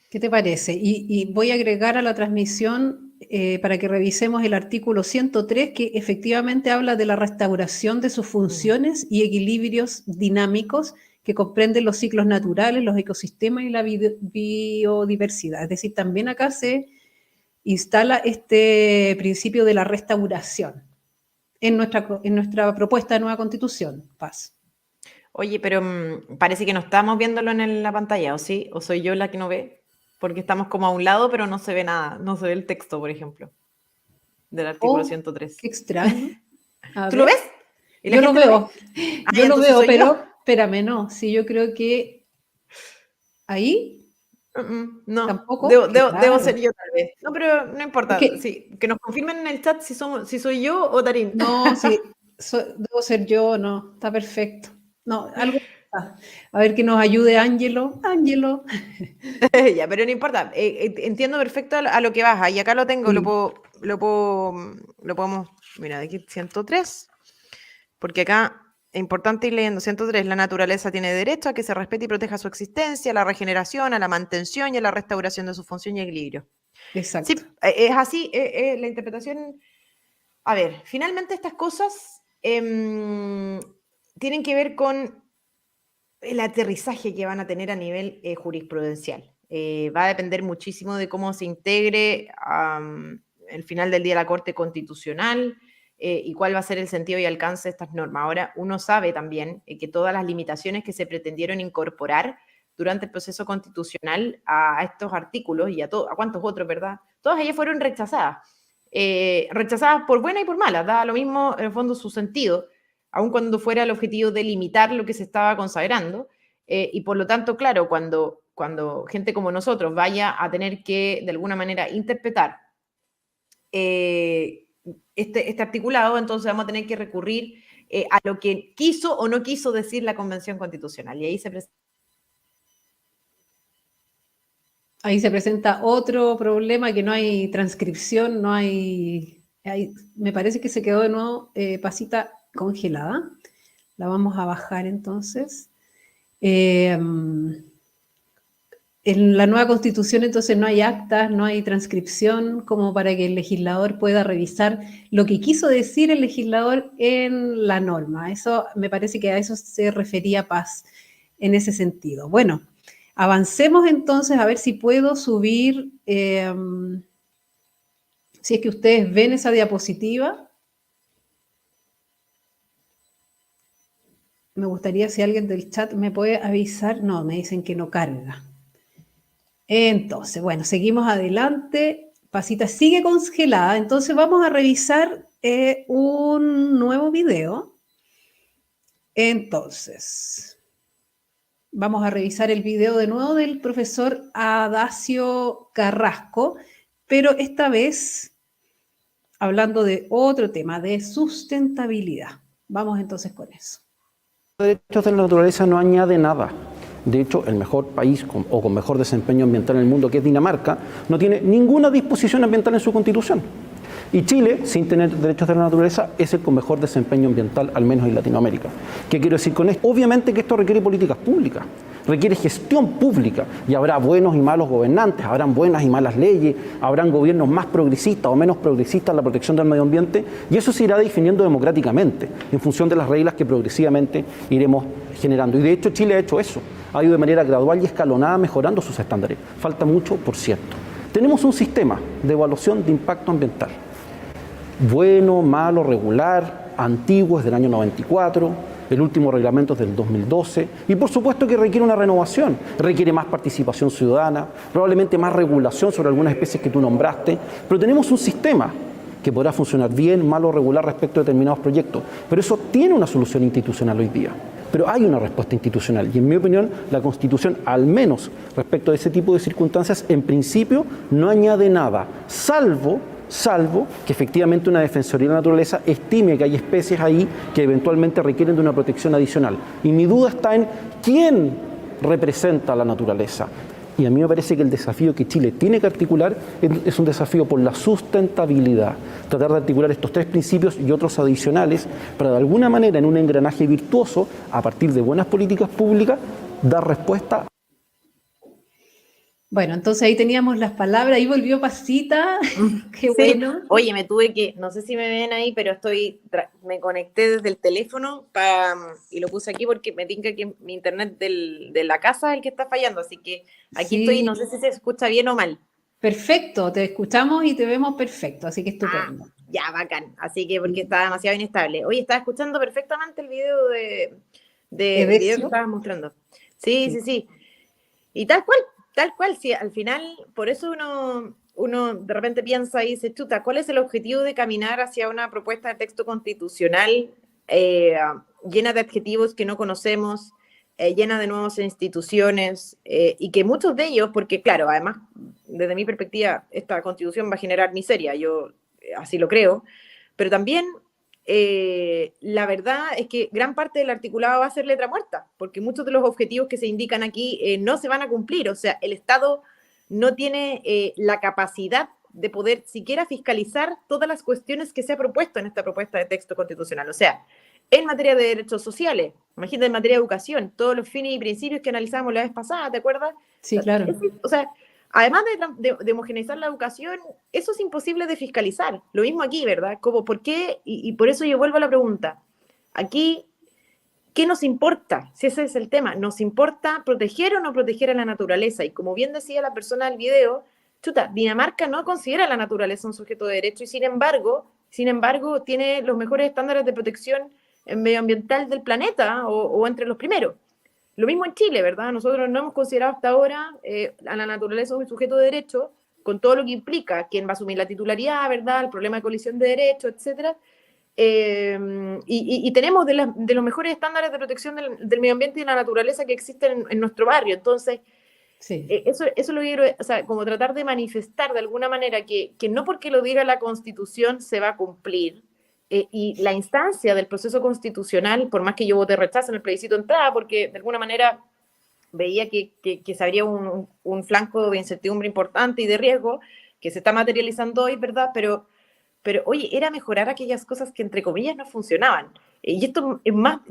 ¿Qué te parece? Y voy a agregar a la transmisión para que revisemos el artículo 103, que efectivamente habla de la restauración de sus funciones y equilibrios dinámicos que comprenden los ciclos naturales, los ecosistemas y la biodiversidad. Es decir, también acá se instala este principio de la restauración. en nuestra propuesta de nueva constitución, Paz. Oye, pero parece que no estamos viéndolo en la pantalla, ¿o sí? ¿O soy yo la que no ve? Porque estamos como a un lado, pero no se ve nada. No se ve el texto, por ejemplo, del artículo 103. Qué extraño. ¿Tú lo ves? ¿Y la Yo lo gente veo. Ah, Yo lo entonces veo, soy pero yo. espérame, no. Sí, yo creo que ahí No, tampoco. debo ser yo tal vez. No, pero no importa. Es que- Sí, que nos confirmen en el chat si soy yo o Darín. No, sí, debo ser yo, no, está perfecto. No, algo pasa. A ver que nos ayude Ángelo. Ángelo. Ya, pero no importa. Entiendo perfecto a lo que vas. Y acá lo tengo, Sí. lo podemos. Mira, de aquí 103. Porque acá es importante ir leyendo 103. La naturaleza tiene derecho a que se respete y proteja su existencia, a la regeneración, a la mantención y a la restauración de su función y equilibrio. Exacto. Sí, es así. La interpretación. A ver, finalmente estas cosas tienen que ver con el aterrizaje que van a tener a nivel jurisprudencial. Va a depender muchísimo de cómo se integre el final del día la Corte Constitucional y cuál va a ser el sentido y alcance de estas normas. Ahora, uno sabe también que todas las limitaciones que se pretendieron incorporar durante el proceso constitucional a estos artículos y a cuántos otros, ¿verdad? Todas ellas fueron rechazadas. Rechazadas por buenas y por malas, da lo mismo en el fondo su sentido, aun cuando fuera el objetivo de limitar lo que se estaba consagrando, y por lo tanto, claro, cuando gente como nosotros vaya a tener que, de alguna manera, interpretar este articulado, entonces vamos a tener que recurrir a lo que quiso o no quiso decir la Convención Constitucional, y Ahí se presenta otro problema, que no hay transcripción, no hay me parece que se quedó de nuevo Pasita congelada. La vamos a bajar entonces. En la nueva constitución entonces no hay actas, no hay transcripción como para que el legislador pueda revisar lo que quiso decir el legislador en la norma. Eso me parece que a eso se refería Paz en ese sentido. Bueno, avancemos entonces a ver si puedo subir, si es que ustedes ven esa diapositiva. Me gustaría si alguien del chat me puede avisar. No, me dicen que no carga. Entonces, bueno, seguimos adelante. Pasita sigue congelada. Entonces vamos a revisar un nuevo video. Entonces, vamos a revisar el video de nuevo del profesor Adacio Carrasco, pero esta vez hablando de otro tema, de sustentabilidad. Vamos entonces con eso. Los derechos de la naturaleza no añade nada. De hecho, el mejor país con mejor desempeño ambiental en el mundo, que es Dinamarca, no tiene ninguna disposición ambiental en su constitución. Y Chile, sin tener derechos de la naturaleza, es el con mejor desempeño ambiental, al menos en Latinoamérica. ¿Qué quiero decir con esto? Obviamente que esto requiere políticas públicas, requiere gestión pública, y habrá buenos y malos gobernantes, habrán buenas y malas leyes, habrán gobiernos más progresistas o menos progresistas en la protección del medio ambiente, y eso se irá definiendo democráticamente, en función de las reglas que progresivamente iremos generando. Y de hecho Chile ha hecho eso, ha ido de manera gradual y escalonada mejorando sus estándares. Falta mucho, por cierto. Tenemos un sistema de evaluación de impacto ambiental. Bueno, malo, regular, antiguo, es del año 94, el último reglamento es del 2012, y por supuesto que requiere una renovación, requiere más participación ciudadana, probablemente más regulación sobre algunas especies que tú nombraste, pero tenemos un sistema que podrá funcionar bien, mal o regular respecto a determinados proyectos, pero eso tiene una solución institucional hoy día. Pero hay una respuesta institucional, y en mi opinión la Constitución, al menos respecto a ese tipo de circunstancias, en principio no añade nada, salvo que efectivamente una Defensoría de la Naturaleza estime que hay especies ahí que eventualmente requieren de una protección adicional. Y mi duda está en quién representa a la naturaleza. Y a mí me parece que el desafío que Chile tiene que articular es un desafío por la sustentabilidad. Tratar de articular estos tres principios y otros adicionales para de alguna manera, en un engranaje virtuoso, a partir de buenas políticas públicas, dar respuesta. Bueno, entonces ahí teníamos las palabras, ahí volvió Pasita, qué Sí. bueno. Oye, no sé si me ven ahí, pero me conecté desde el teléfono y lo puse aquí porque me tinca que mi internet de la casa es el que está fallando, así que aquí Sí. estoy, no sé si se escucha bien o mal. Perfecto, te escuchamos y te vemos perfecto, así que estupendo. Ya, bacán. Así que porque está demasiado inestable. Oye, estaba escuchando perfectamente el video el video que Edexio. estabas mostrando. Sí, Sí. sí, sí. Y tal cual, sí, al final, por eso uno de repente piensa y dice, chuta, ¿cuál es el objetivo de caminar hacia una propuesta de texto constitucional eh, llena de adjetivos que no conocemos, llena de nuevas instituciones, y que muchos de ellos, porque claro, además, desde mi perspectiva, esta constitución va a generar miseria, yo así lo creo, pero también la verdad es que gran parte del articulado va a ser letra muerta, porque muchos de los objetivos que se indican aquí no se van a cumplir. O sea, el Estado no tiene la capacidad de poder siquiera fiscalizar todas las cuestiones que se ha propuesto en esta propuesta de texto constitucional. O sea, en materia de derechos sociales, imagínate en materia de educación, todos los fines y principios que analizamos la vez pasada, ¿te acuerdas? Sí, claro. O sea, además de homogeneizar la educación, eso es imposible de fiscalizar. Lo mismo aquí, ¿verdad? Como, ¿por qué? Y por eso yo vuelvo a la pregunta. Aquí, ¿qué nos importa? Si ese es el tema. ¿Nos importa proteger o no proteger a la naturaleza? Y como bien decía la persona del video, chuta, Dinamarca no considera a la naturaleza un sujeto de derecho y sin embargo, tiene los mejores estándares de protección medioambiental del planeta o entre los primeros. Lo mismo en Chile, ¿verdad? Nosotros no hemos considerado hasta ahora a la naturaleza un sujeto de derecho, con todo lo que implica, quién va a asumir la titularidad, ¿verdad? El problema de colisión de derechos, etcétera. Y tenemos de los mejores estándares de protección del medio ambiente y de la naturaleza que existen en nuestro barrio. Entonces, Sí. eso lo quiero, o sea, como tratar de manifestar de alguna manera que no porque lo diga la Constitución se va a cumplir. Y la instancia del proceso constitucional, por más que yo vote rechazo en el plebiscito de entrada, porque de alguna manera veía que se abría un flanco de incertidumbre importante y de riesgo que se está materializando hoy, ¿verdad? Pero oye, era mejorar aquellas cosas que entre comillas no funcionaban. Y esto es más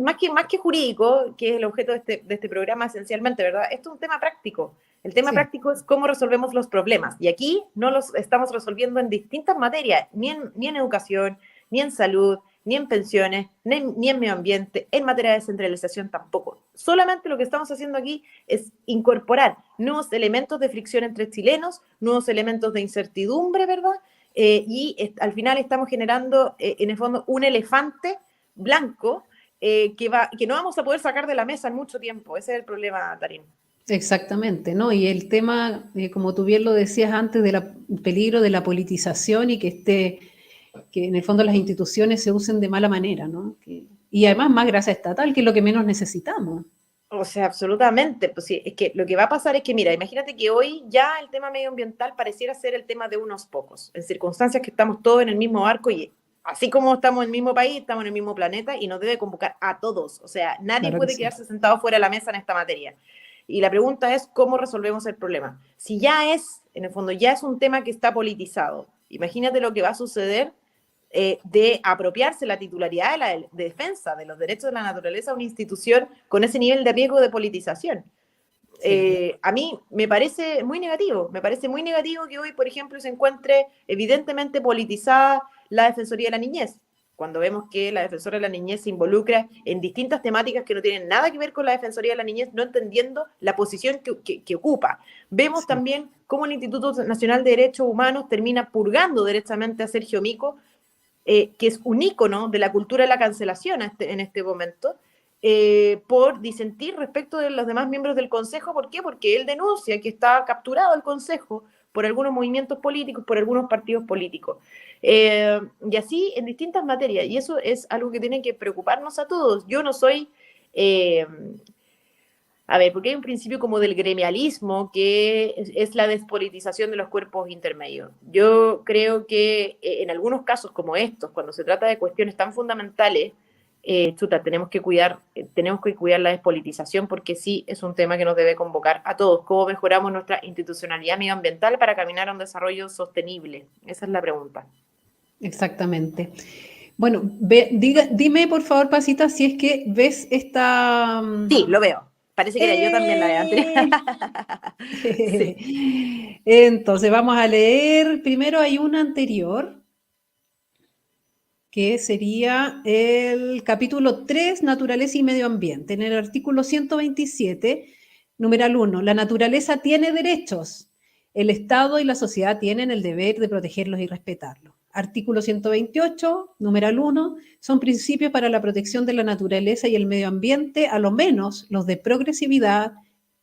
que jurídico, que es el objeto de este programa esencialmente, ¿verdad? Esto es un tema práctico. El tema Sí. práctico es cómo resolvemos los problemas. Y aquí no los estamos resolviendo en distintas materias, ni en educación, ni en salud, ni en pensiones, ni en medio ambiente, en materia de descentralización tampoco. Solamente lo que estamos haciendo aquí es incorporar nuevos elementos de fricción entre chilenos, nuevos elementos de incertidumbre, ¿verdad? Al final estamos generando, en el fondo, un elefante blanco que no vamos a poder sacar de la mesa en mucho tiempo. Ese es el problema, Tarín. Exactamente, ¿no? Y el tema, como tú bien lo decías antes, del peligro de la politización y que en el fondo las instituciones se usen de mala manera, ¿no? Y además más grasa estatal, que es lo que menos necesitamos. O sea, absolutamente. Pues sí, es que lo que va a pasar es que, mira, imagínate que hoy ya el tema medioambiental pareciera ser el tema de unos pocos, en circunstancias que estamos todos en el mismo barco y así como estamos en el mismo país, estamos en el mismo planeta y nos debe convocar a todos. O sea, nadie Claro que puede sí. quedarse sentado fuera de la mesa en esta materia. Y la pregunta es, ¿cómo resolvemos el problema? Si ya es, en el fondo, ya es un tema que está politizado, imagínate lo que va a suceder de apropiarse la titularidad de la defensa de los derechos de la naturaleza a una institución con ese nivel de riesgo de politización. Sí. A mí me parece muy negativo que hoy, por ejemplo, se encuentre evidentemente politizada la Defensoría de la Niñez, cuando vemos que la Defensoría de la Niñez se involucra en distintas temáticas que no tienen nada que ver con la Defensoría de la Niñez, no entendiendo la posición que ocupa. Vemos también cómo el Instituto Nacional de Derechos Humanos termina purgando directamente a Sergio Mico, que es un ícono de la cultura de la cancelación en este momento, por disentir respecto de los demás miembros del Consejo. ¿Por qué? Porque él denuncia que está capturado el Consejo por algunos movimientos políticos, por algunos partidos políticos. Y así en distintas materias. Y eso es algo que tiene que preocuparnos a todos. Yo no soy... porque hay un principio como del gremialismo, que es la despolitización de los cuerpos intermedios. Yo creo que en algunos casos como estos, cuando se trata de cuestiones tan fundamentales, tenemos que cuidar la despolitización, porque sí es un tema que nos debe convocar a todos. ¿Cómo mejoramos nuestra institucionalidad medioambiental para caminar a un desarrollo sostenible? Esa es la pregunta. Exactamente. Bueno, dime por favor, Pasita, si es que ves esta... Sí, lo veo. Parece que era yo también la de anterior. Sí. Entonces vamos a leer, primero hay una anterior, que sería el capítulo 3, Naturaleza y Medio Ambiente. En el artículo 127, numeral 1, la naturaleza tiene derechos. El Estado y la sociedad tienen el deber de protegerlos y respetarlos. Artículo 128, numeral 1, son principios para la protección de la naturaleza y el medio ambiente, a lo menos los de progresividad,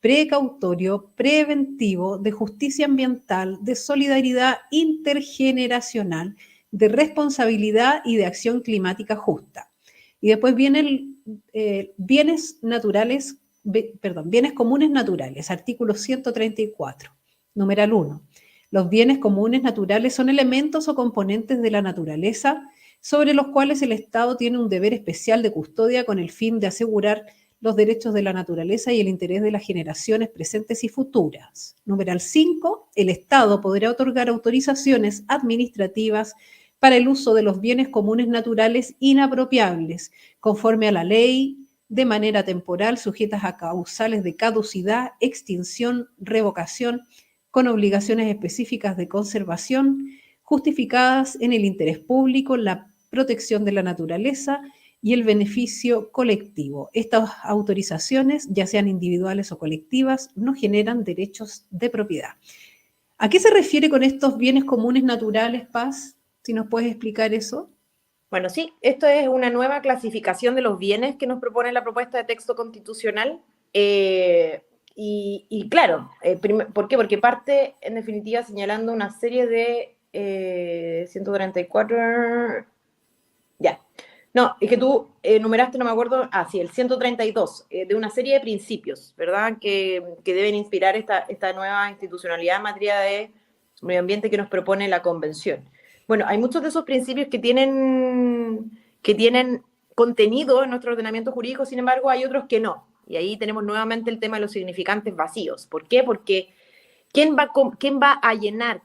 precautorio, preventivo, de justicia ambiental, de solidaridad intergeneracional, de responsabilidad y de acción climática justa. Y después vienen bienes comunes naturales, artículo 134, numeral 1. Los bienes comunes naturales son elementos o componentes de la naturaleza sobre los cuales el Estado tiene un deber especial de custodia con el fin de asegurar los derechos de la naturaleza y el interés de las generaciones presentes y futuras. Numeral 5. El Estado podrá otorgar autorizaciones administrativas para el uso de los bienes comunes naturales inapropiables, conforme a la ley, de manera temporal, sujetas a causales de caducidad, extinción, revocación, con obligaciones específicas de conservación, justificadas en el interés público, la protección de la naturaleza y el beneficio colectivo. Estas autorizaciones, ya sean individuales o colectivas, no generan derechos de propiedad. ¿A qué se refiere con estos bienes comunes naturales, Paz? Si nos puedes explicar eso. Bueno, sí, esto es una nueva clasificación de los bienes que nos propone la propuesta de texto constitucional. Y claro, ¿por qué? Porque parte, en definitiva, señalando una serie de 134... Ya. No, es que tú enumeraste, no me acuerdo, sí, el 132, de una serie de principios, ¿verdad? Que deben inspirar esta nueva institucionalidad en materia de medio ambiente que nos propone la Convención. Bueno, hay muchos de esos principios que tienen contenido en nuestro ordenamiento jurídico, sin embargo, hay otros que no. Y ahí tenemos nuevamente el tema de los significantes vacíos. ¿Por qué? Porque ¿quién va a llenar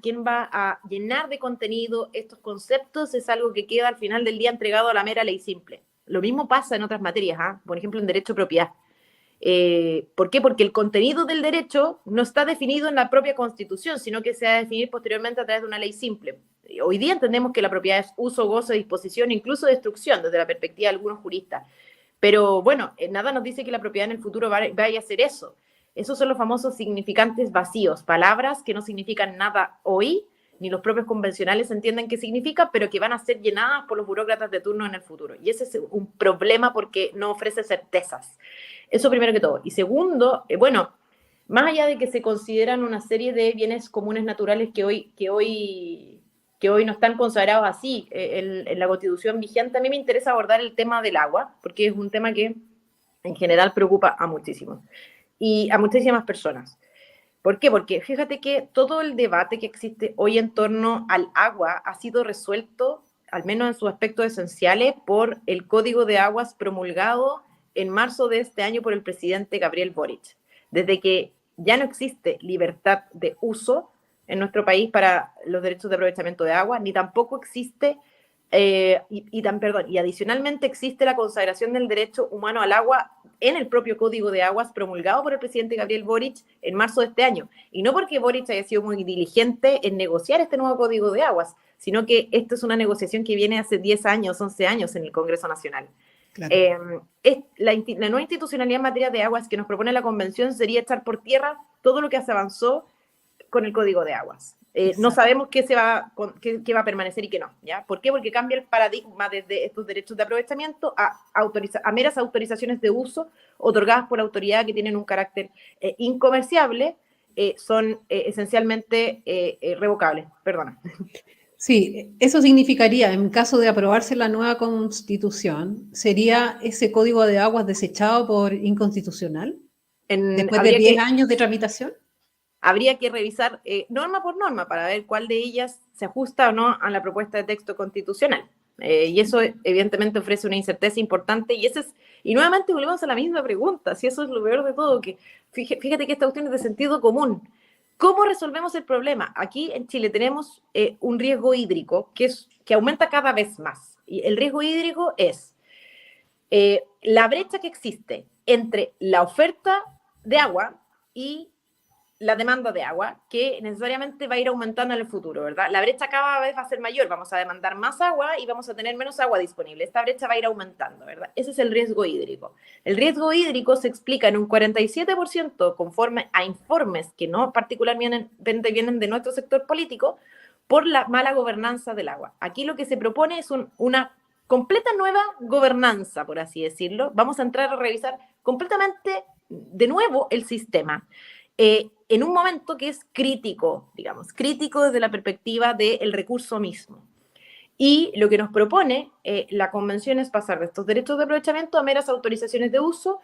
de contenido estos conceptos? Es algo que queda al final del día entregado a la mera ley simple. Lo mismo pasa en otras materias, por ejemplo, en derecho de propiedad. ¿Por qué? Porque el contenido del derecho no está definido en la propia Constitución, sino que se va a definir posteriormente a través de una ley simple. Hoy día entendemos que la propiedad es uso, goce, disposición, incluso destrucción, desde la perspectiva de algunos juristas. Pero bueno, nada nos dice que la propiedad en el futuro vaya a ser eso. Esos son los famosos significantes vacíos, palabras que no significan nada hoy, ni los propios convencionales entienden qué significa, pero que van a ser llenadas por los burócratas de turno en el futuro. Y ese es un problema porque no ofrece certezas. Eso primero que todo. Y segundo, bueno, más allá de que se consideran una serie de bienes comunes naturales que hoy no están consagrados así en la Constitución vigente, a mí me interesa abordar el tema del agua, porque es un tema que en general preocupa a muchísimos y a muchísimas personas. ¿Por qué? Porque fíjate que todo el debate que existe hoy en torno al agua ha sido resuelto, al menos en sus aspectos esenciales, por el Código de Aguas promulgado en marzo de este año por el presidente Gabriel Boric. Desde que ya no existe libertad de uso en nuestro país para los derechos de aprovechamiento de agua, ni tampoco existe, y adicionalmente existe la consagración del derecho humano al agua en el propio Código de Aguas promulgado por el presidente Gabriel Boric en marzo de este año. Y no porque Boric haya sido muy diligente en negociar este nuevo Código de Aguas, sino que esta es una negociación que viene hace 10 años, 11 años en el Congreso Nacional. Claro. La nueva institucionalidad en materia de aguas que nos propone la Convención sería echar por tierra todo lo que se avanzó con el Código de Aguas. No sabemos qué va a permanecer y qué no, ¿ya? ¿Por qué? Porque cambia el paradigma desde estos derechos de aprovechamiento a meras autorizaciones de uso otorgadas por la autoridad que tienen un carácter incomerciable, son esencialmente revocables. Perdona. Sí, eso significaría, en caso de aprobarse la nueva Constitución, ¿sería ese Código de Aguas desechado por inconstitucional? Después de 10 años de tramitación. Habría que revisar norma por norma para ver cuál de ellas se ajusta o no a la propuesta de texto constitucional. Y eso evidentemente ofrece una incerteza importante y nuevamente volvemos a la misma pregunta, si eso es lo peor de todo, que fíjate que esta cuestión es de sentido común. ¿Cómo resolvemos el problema? Aquí en Chile tenemos un riesgo hídrico que aumenta cada vez más. Y el riesgo hídrico es la brecha que existe entre la oferta de agua y la demanda de agua, que necesariamente va a ir aumentando en el futuro, ¿verdad? La brecha cada vez va a ser mayor, vamos a demandar más agua y vamos a tener menos agua disponible. Esta brecha va a ir aumentando, ¿verdad? Ese es el riesgo hídrico. El riesgo hídrico se explica en un 47% conforme a informes que no particularmente vienen de nuestro sector político, por la mala gobernanza del agua. Aquí lo que se propone es una completa nueva gobernanza, por así decirlo. Vamos a entrar a revisar completamente de nuevo el sistema, en un momento que es crítico, digamos, crítico desde la perspectiva del recurso mismo. Y lo que nos propone la convención es pasar de estos derechos de aprovechamiento a meras autorizaciones de uso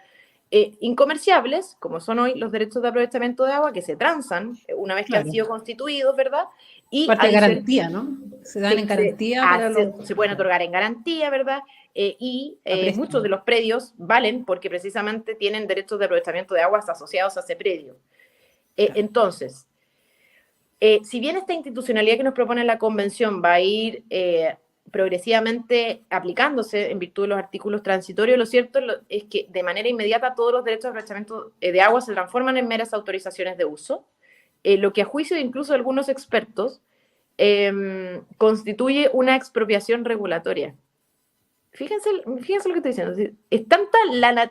incomerciables, como son hoy los derechos de aprovechamiento de agua, que se transan una vez que han sido constituidos, ¿verdad? Y parte de garantía, ¿no? Se dan en garantía para se pueden otorgar en garantía, ¿verdad? Muchos de los predios valen porque precisamente tienen derechos de aprovechamiento de aguas asociados a ese predio. Entonces, si bien esta institucionalidad que nos propone la Convención va a ir progresivamente aplicándose en virtud de los artículos transitorios, lo cierto es que de manera inmediata todos los derechos de aprovechamiento de agua se transforman en meras autorizaciones de uso, lo que a juicio de incluso algunos expertos constituye una expropiación regulatoria. Fíjense lo que estoy diciendo. Es tanta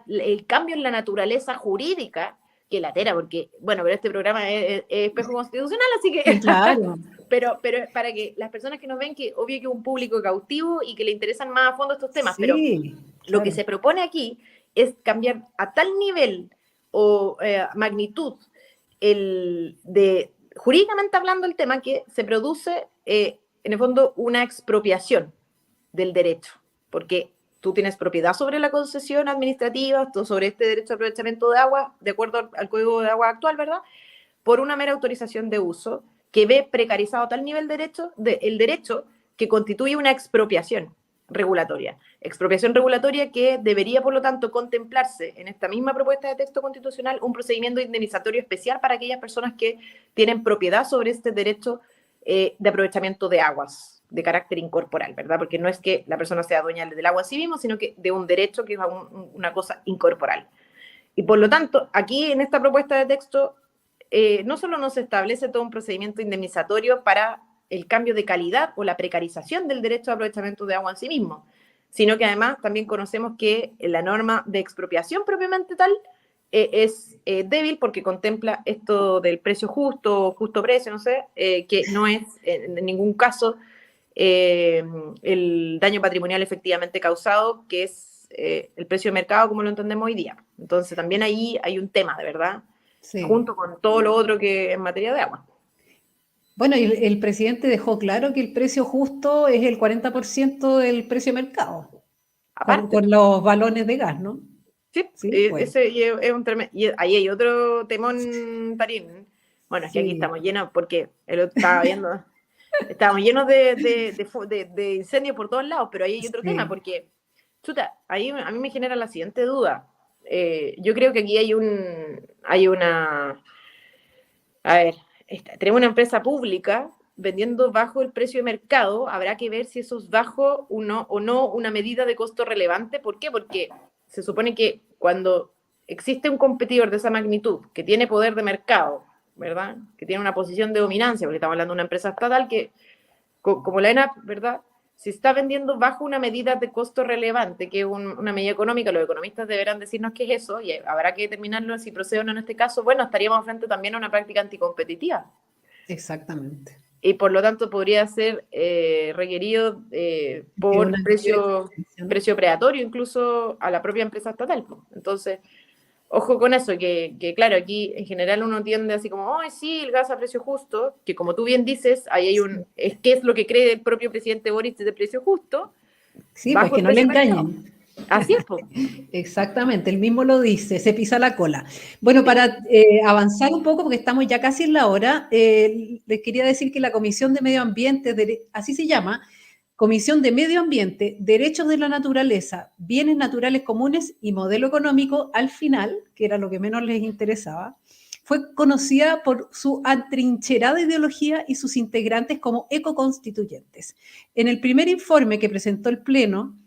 el cambio en la naturaleza jurídica que latera, porque, bueno, pero este programa es espejo constitucional, así que... Claro. pero para que las personas que nos ven, que obvio que es un público cautivo y que le interesan más a fondo estos temas, Sí, pero claro. Lo que se propone aquí es cambiar a tal nivel o magnitud jurídicamente hablando el tema, que se produce en el fondo una expropiación del derecho, porque tú tienes propiedad sobre la concesión administrativa, sobre este derecho de aprovechamiento de agua, de acuerdo al Código de Agua actual, ¿verdad? Por una mera autorización de uso que ve precarizado a tal nivel el derecho que constituye una expropiación regulatoria. Expropiación regulatoria que debería, por lo tanto, contemplarse en esta misma propuesta de texto constitucional un procedimiento indemnizatorio especial para aquellas personas que tienen propiedad sobre este derecho de aprovechamiento de aguas de carácter incorporal, ¿verdad? Porque no es que la persona sea dueña del agua a sí mismo, sino que de un derecho que es una cosa incorporal. Y por lo tanto, aquí en esta propuesta de texto, no solo nos establece todo un procedimiento indemnizatorio para el cambio de calidad o la precarización del derecho de aprovechamiento de agua en sí mismo, sino que además también conocemos que la norma de expropiación propiamente tal es débil porque contempla esto del precio justo precio, no sé, que no es en ningún caso el daño patrimonial efectivamente causado, que es el precio de mercado como lo entendemos hoy día. Entonces también ahí hay un tema, de verdad, Sí. junto con todo lo otro que en materia de agua. Bueno, y el presidente dejó claro que el precio justo es el 40% del precio de mercado, Aparte, con los balones de gas, ¿no? sí, Bueno. ese es un tremendo. Y ahí hay otro temón, Tarín. Bueno, es que aquí estamos llenos, porque el otro estaba viendo, estábamos llenos de incendios por todos lados, pero ahí hay otro tema, porque, chuta, ahí a mí me genera la siguiente duda. Yo creo que aquí hay una. A ver, tenemos una empresa pública vendiendo bajo el precio de mercado. Habrá que ver si eso es bajo o no una medida de costo relevante. ¿Por qué? Porque se supone que cuando existe un competidor de esa magnitud que tiene poder de mercado, ¿verdad? Que tiene una posición de dominancia, porque estamos hablando de una empresa estatal que, como la ENAP, ¿verdad? Si está vendiendo bajo una medida de costo relevante, que es una medida económica, los economistas deberán decirnos qué es eso, y habrá que determinarlo si procede o no en este caso. Bueno, estaríamos frente también a una práctica anticompetitiva. Exactamente. Y por lo tanto podría ser requerido por precio predatorio incluso a la propia empresa estatal. Entonces, ojo con eso, que claro, aquí en general uno tiende así como, ¡ay, sí, el gas a precio justo! Que como tú bien dices, ahí hay ¿qué es lo que cree el propio presidente Boric de precio justo? Sí, pues que no le engañen. Así es, pues. Exactamente, él mismo lo dice, se pisa la cola. Bueno, para avanzar un poco, porque estamos ya casi en la hora, les quería decir que la Comisión de Medio Ambiente, así se llama, Comisión de Medio Ambiente, Derechos de la Naturaleza, Bienes Naturales Comunes y Modelo Económico, al final, que era lo que menos les interesaba, fue conocida por su atrincherada ideología y sus integrantes como ecoconstituyentes. En el primer informe que presentó el Pleno,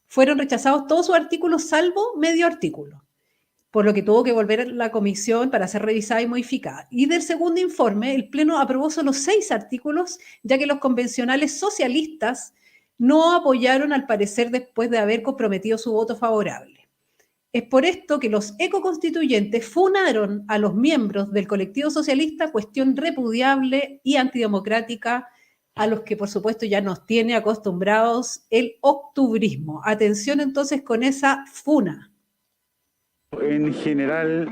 fueron rechazados todos sus artículos, salvo medio artículo, por lo que tuvo que volver a la comisión para ser revisada y modificada. Y del segundo informe, el Pleno aprobó solo 6 artículos, ya que los convencionales socialistas no apoyaron, al parecer, después de haber comprometido su voto favorable. Es por esto que los ecoconstituyentes funaron a los miembros del colectivo socialista, cuestión repudiable y antidemocrática a los que por supuesto ya nos tiene acostumbrados el octubrismo. Atención entonces con esa funa. En general,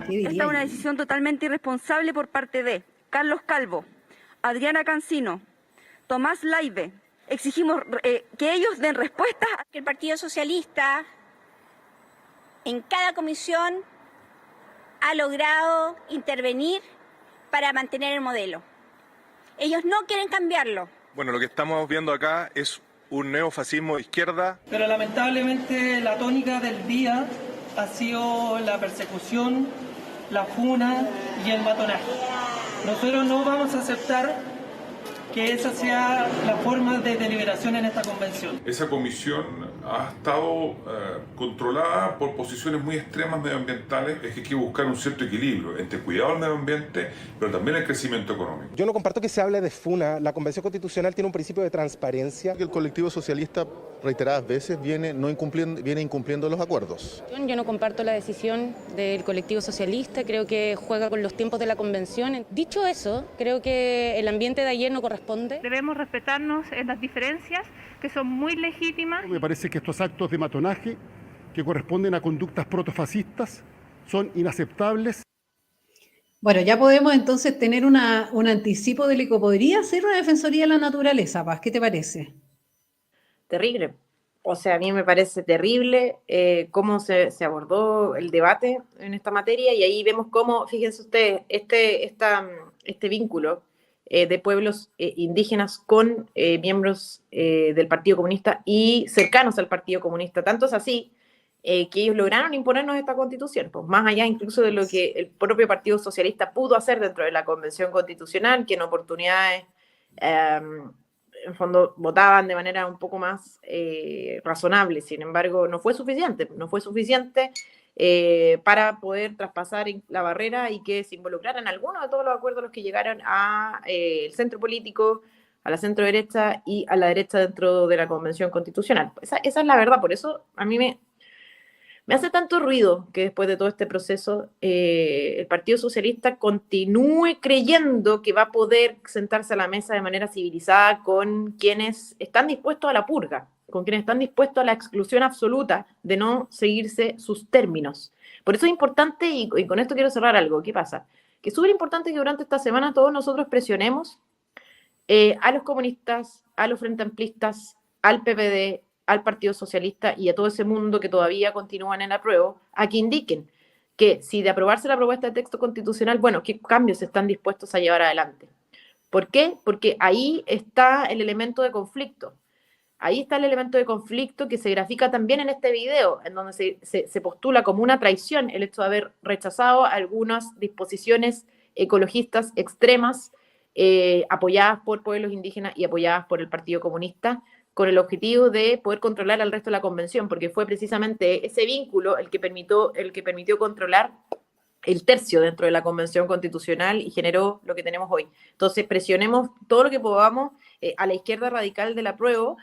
esta es una decisión totalmente irresponsable por parte de Carlos Calvo, Adriana Cancino, Tomás Laibe. Exigimos que ellos den respuesta. Que el Partido Socialista en cada comisión ha logrado intervenir para mantener el modelo. Ellos no quieren cambiarlo. Bueno, lo que estamos viendo acá es un neofascismo de izquierda. Pero lamentablemente la tónica del día ha sido la persecución, la funa y el matonaje. Nosotros no vamos a aceptar que esa sea la forma de deliberación en esta convención. Esa comisión ha estado controlada por posiciones muy extremas medioambientales. Es que hay que buscar un cierto equilibrio entre cuidado al medio ambiente, pero también el crecimiento económico. Yo no comparto que se hable de funa. La Convención Constitucional tiene un principio de transparencia. El colectivo socialista reiteradas veces viene incumpliendo los acuerdos. Yo no comparto la decisión del colectivo socialista, creo que juega con los tiempos de la convención. Dicho eso, creo que el ambiente de ayer no corresponde. Debemos respetarnos en las diferencias, que son muy legítimas. Me parece que estos actos de matonaje, que corresponden a conductas protofascistas, son inaceptables. Bueno, ya podemos entonces tener un anticipo de lo que podría ser una defensoría de la naturaleza, Paz. ¿Qué te parece? Terrible. O sea, a mí me parece terrible cómo se abordó el debate en esta materia, y ahí vemos cómo, fíjense ustedes, este vínculo de pueblos indígenas con miembros del Partido Comunista y cercanos al Partido Comunista. Tanto es así que ellos lograron imponernos esta Constitución, pues más allá incluso de lo que el propio Partido Socialista pudo hacer dentro de la Convención Constitucional, que en oportunidades en fondo votaban de manera un poco más razonable. Sin embargo, no fue suficiente para poder traspasar la barrera y que se involucraran algunos de todos los acuerdos a los que llegaron al centro político, a la centro derecha y a la derecha dentro de la Convención Constitucional. Esa es la verdad. Por eso a mí me hace tanto ruido que después de todo este proceso el Partido Socialista continúe creyendo que va a poder sentarse a la mesa de manera civilizada con quienes están dispuestos a la purga, con quienes están dispuestos a la exclusión absoluta de no seguirse sus términos. Por eso es importante, y con esto quiero cerrar algo. ¿Qué pasa? Que es súper importante que durante esta semana todos nosotros presionemos a los comunistas, a los frente amplistas, al PPD, al Partido Socialista y a todo ese mundo que todavía continúan en apruebo, a que indiquen que si de aprobarse la propuesta de texto constitucional, bueno, qué cambios están dispuestos a llevar adelante. ¿Por qué? Porque ahí está el elemento de conflicto. Ahí está el elemento de conflicto que se grafica también en este video, en donde se postula como una traición el hecho de haber rechazado algunas disposiciones ecologistas extremas apoyadas por pueblos indígenas y apoyadas por el Partido Comunista, con el objetivo de poder controlar al resto de la convención, porque fue precisamente ese vínculo el que permitió controlar el tercio dentro de la Convención Constitucional y generó lo que tenemos hoy. Entonces, presionemos todo lo que podamos a la izquierda radical del apruebo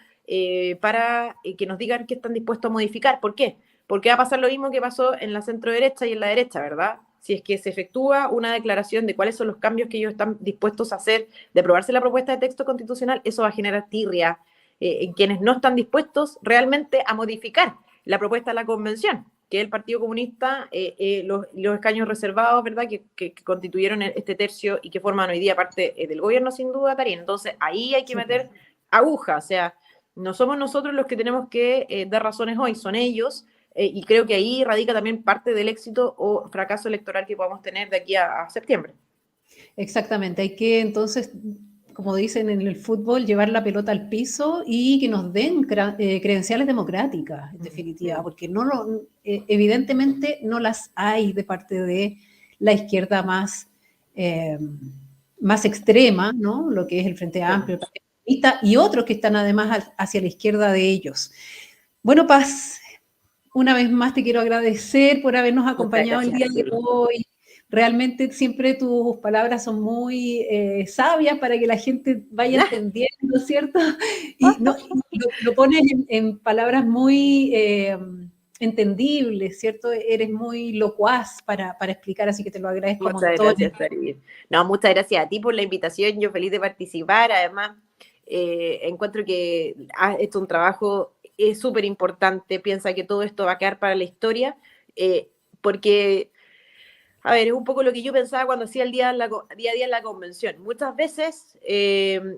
para que nos digan que están dispuestos a modificar. ¿Por qué? Porque va a pasar lo mismo que pasó en la centro derecha y en la derecha, ¿verdad? Si es que se efectúa una declaración de cuáles son los cambios que ellos están dispuestos a hacer de aprobarse la propuesta de texto constitucional, eso va a generar tirria en quienes no están dispuestos realmente a modificar la propuesta de la convención, que el Partido Comunista, los escaños reservados, ¿verdad?, que constituyeron este tercio y que forman hoy día parte del gobierno, sin duda, Tarín. Entonces, ahí hay que meter aguja, o sea, no somos nosotros los que tenemos que dar razones hoy, son ellos, y creo que ahí radica también parte del éxito o fracaso electoral que podamos tener de aquí a septiembre. Exactamente, hay que entonces, como dicen en el fútbol, llevar la pelota al piso y que nos den credenciales democráticas, en definitiva, porque evidentemente no las hay de parte de la izquierda más extrema, ¿no? Lo que es el Frente Amplio, el Partido Comunista, y otros que están además hacia la izquierda de ellos. Bueno, Paz, una vez más te quiero agradecer por habernos acompañado el día de hoy, Realmente siempre tus palabras son muy sabias para que la gente vaya entendiendo, ¿cierto? Y lo pones en palabras muy entendibles, ¿cierto? Eres muy locuaz para explicar, así que te lo agradezco. Muchas gracias, Saribel. No, muchas gracias a ti por la invitación, yo feliz de participar. Además, encuentro que has hecho un trabajo súper importante. Piensa que todo esto va a quedar para la historia, porque, a ver, es un poco lo que yo pensaba cuando hacía el día a día en la convención. Muchas veces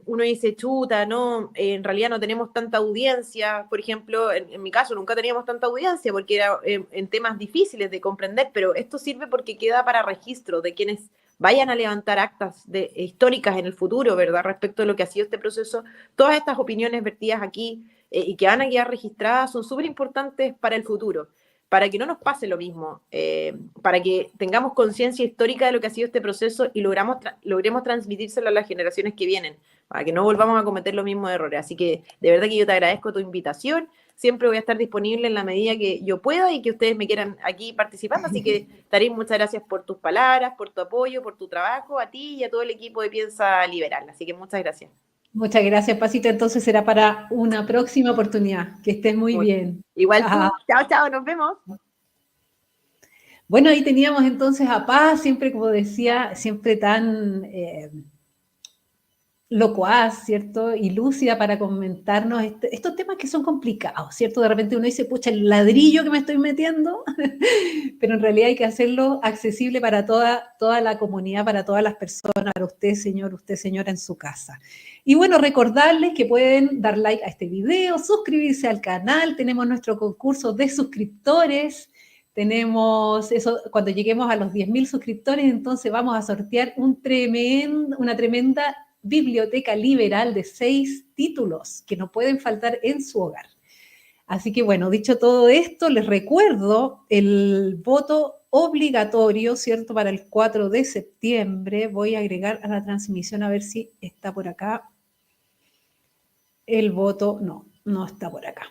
uno dice, chuta, no, en realidad no tenemos tanta audiencia. Por ejemplo, en mi caso nunca teníamos tanta audiencia porque era en temas difíciles de comprender, pero esto sirve porque queda para registro de quienes vayan a levantar actas históricas en el futuro, ¿verdad? Respecto a lo que ha sido este proceso. Todas estas opiniones vertidas aquí y que van a quedar registradas son súper importantes para el futuro, para que no nos pase lo mismo, para que tengamos conciencia histórica de lo que ha sido este proceso y logremos transmitírselo a las generaciones que vienen, para que no volvamos a cometer los mismos errores. Así que de verdad que yo te agradezco tu invitación. Siempre voy a estar disponible en la medida que yo pueda y que ustedes me quieran aquí participando. Así que, Tarín, muchas gracias por tus palabras, por tu apoyo, por tu trabajo, a ti y a todo el equipo de Piensa Liberal. Así que muchas gracias. Muchas gracias, Pasita. Entonces será para una próxima oportunidad. Que estés muy bien. Igual tú. Chao, chao, nos vemos. Bueno, ahí teníamos entonces a Paz, siempre, como decía, siempre tan locuaz, ¿cierto? Y lúcida para comentarnos estos temas que son complicados, ¿cierto? De repente uno dice, pucha, el ladrillo que me estoy metiendo, pero en realidad hay que hacerlo accesible para toda la comunidad, para todas las personas, para usted, señora, en su casa. Y bueno, recordarles que pueden dar like a este video, suscribirse al canal, tenemos nuestro concurso de suscriptores, tenemos eso, cuando lleguemos a los 10.000 suscriptores, entonces vamos a sortear una tremenda biblioteca liberal de 6 títulos que no pueden faltar en su hogar. Así que bueno, dicho todo esto, les recuerdo el voto obligatorio, ¿cierto? Para el 4 de septiembre. Voy a agregar a la transmisión a ver si está por acá. El voto, no está por acá.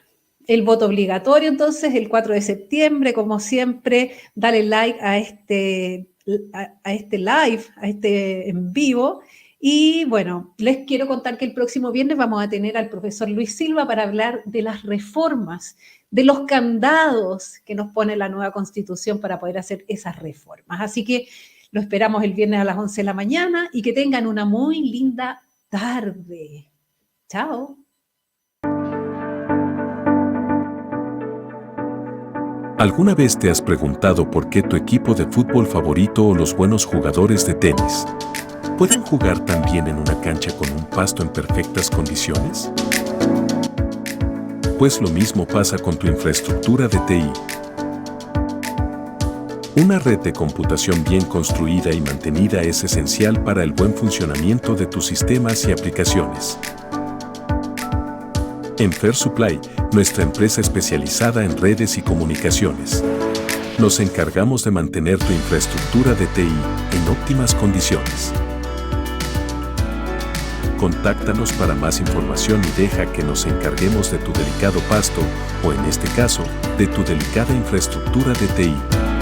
El voto obligatorio, entonces, el 4 de septiembre, como siempre, dale like a este live, a este en vivo. Y bueno, les quiero contar que el próximo viernes vamos a tener al profesor Luis Silva para hablar de las reformas, de los candados que nos pone la nueva Constitución para poder hacer esas reformas. Así que lo esperamos el viernes a las 11 de la mañana y que tengan una muy linda tarde. Chao. ¿Alguna vez te has preguntado por qué tu equipo de fútbol favorito o los buenos jugadores de tenis pueden jugar también en una cancha con un pasto en perfectas condiciones? Pues lo mismo pasa con tu infraestructura de TI. Una red de computación bien construida y mantenida es esencial para el buen funcionamiento de tus sistemas y aplicaciones. En Fair Supply, nuestra empresa especializada en redes y comunicaciones, nos encargamos de mantener tu infraestructura de TI en óptimas condiciones. Contáctanos para más información y deja que nos encarguemos de tu delicado pasto, o en este caso, de tu delicada infraestructura de TI.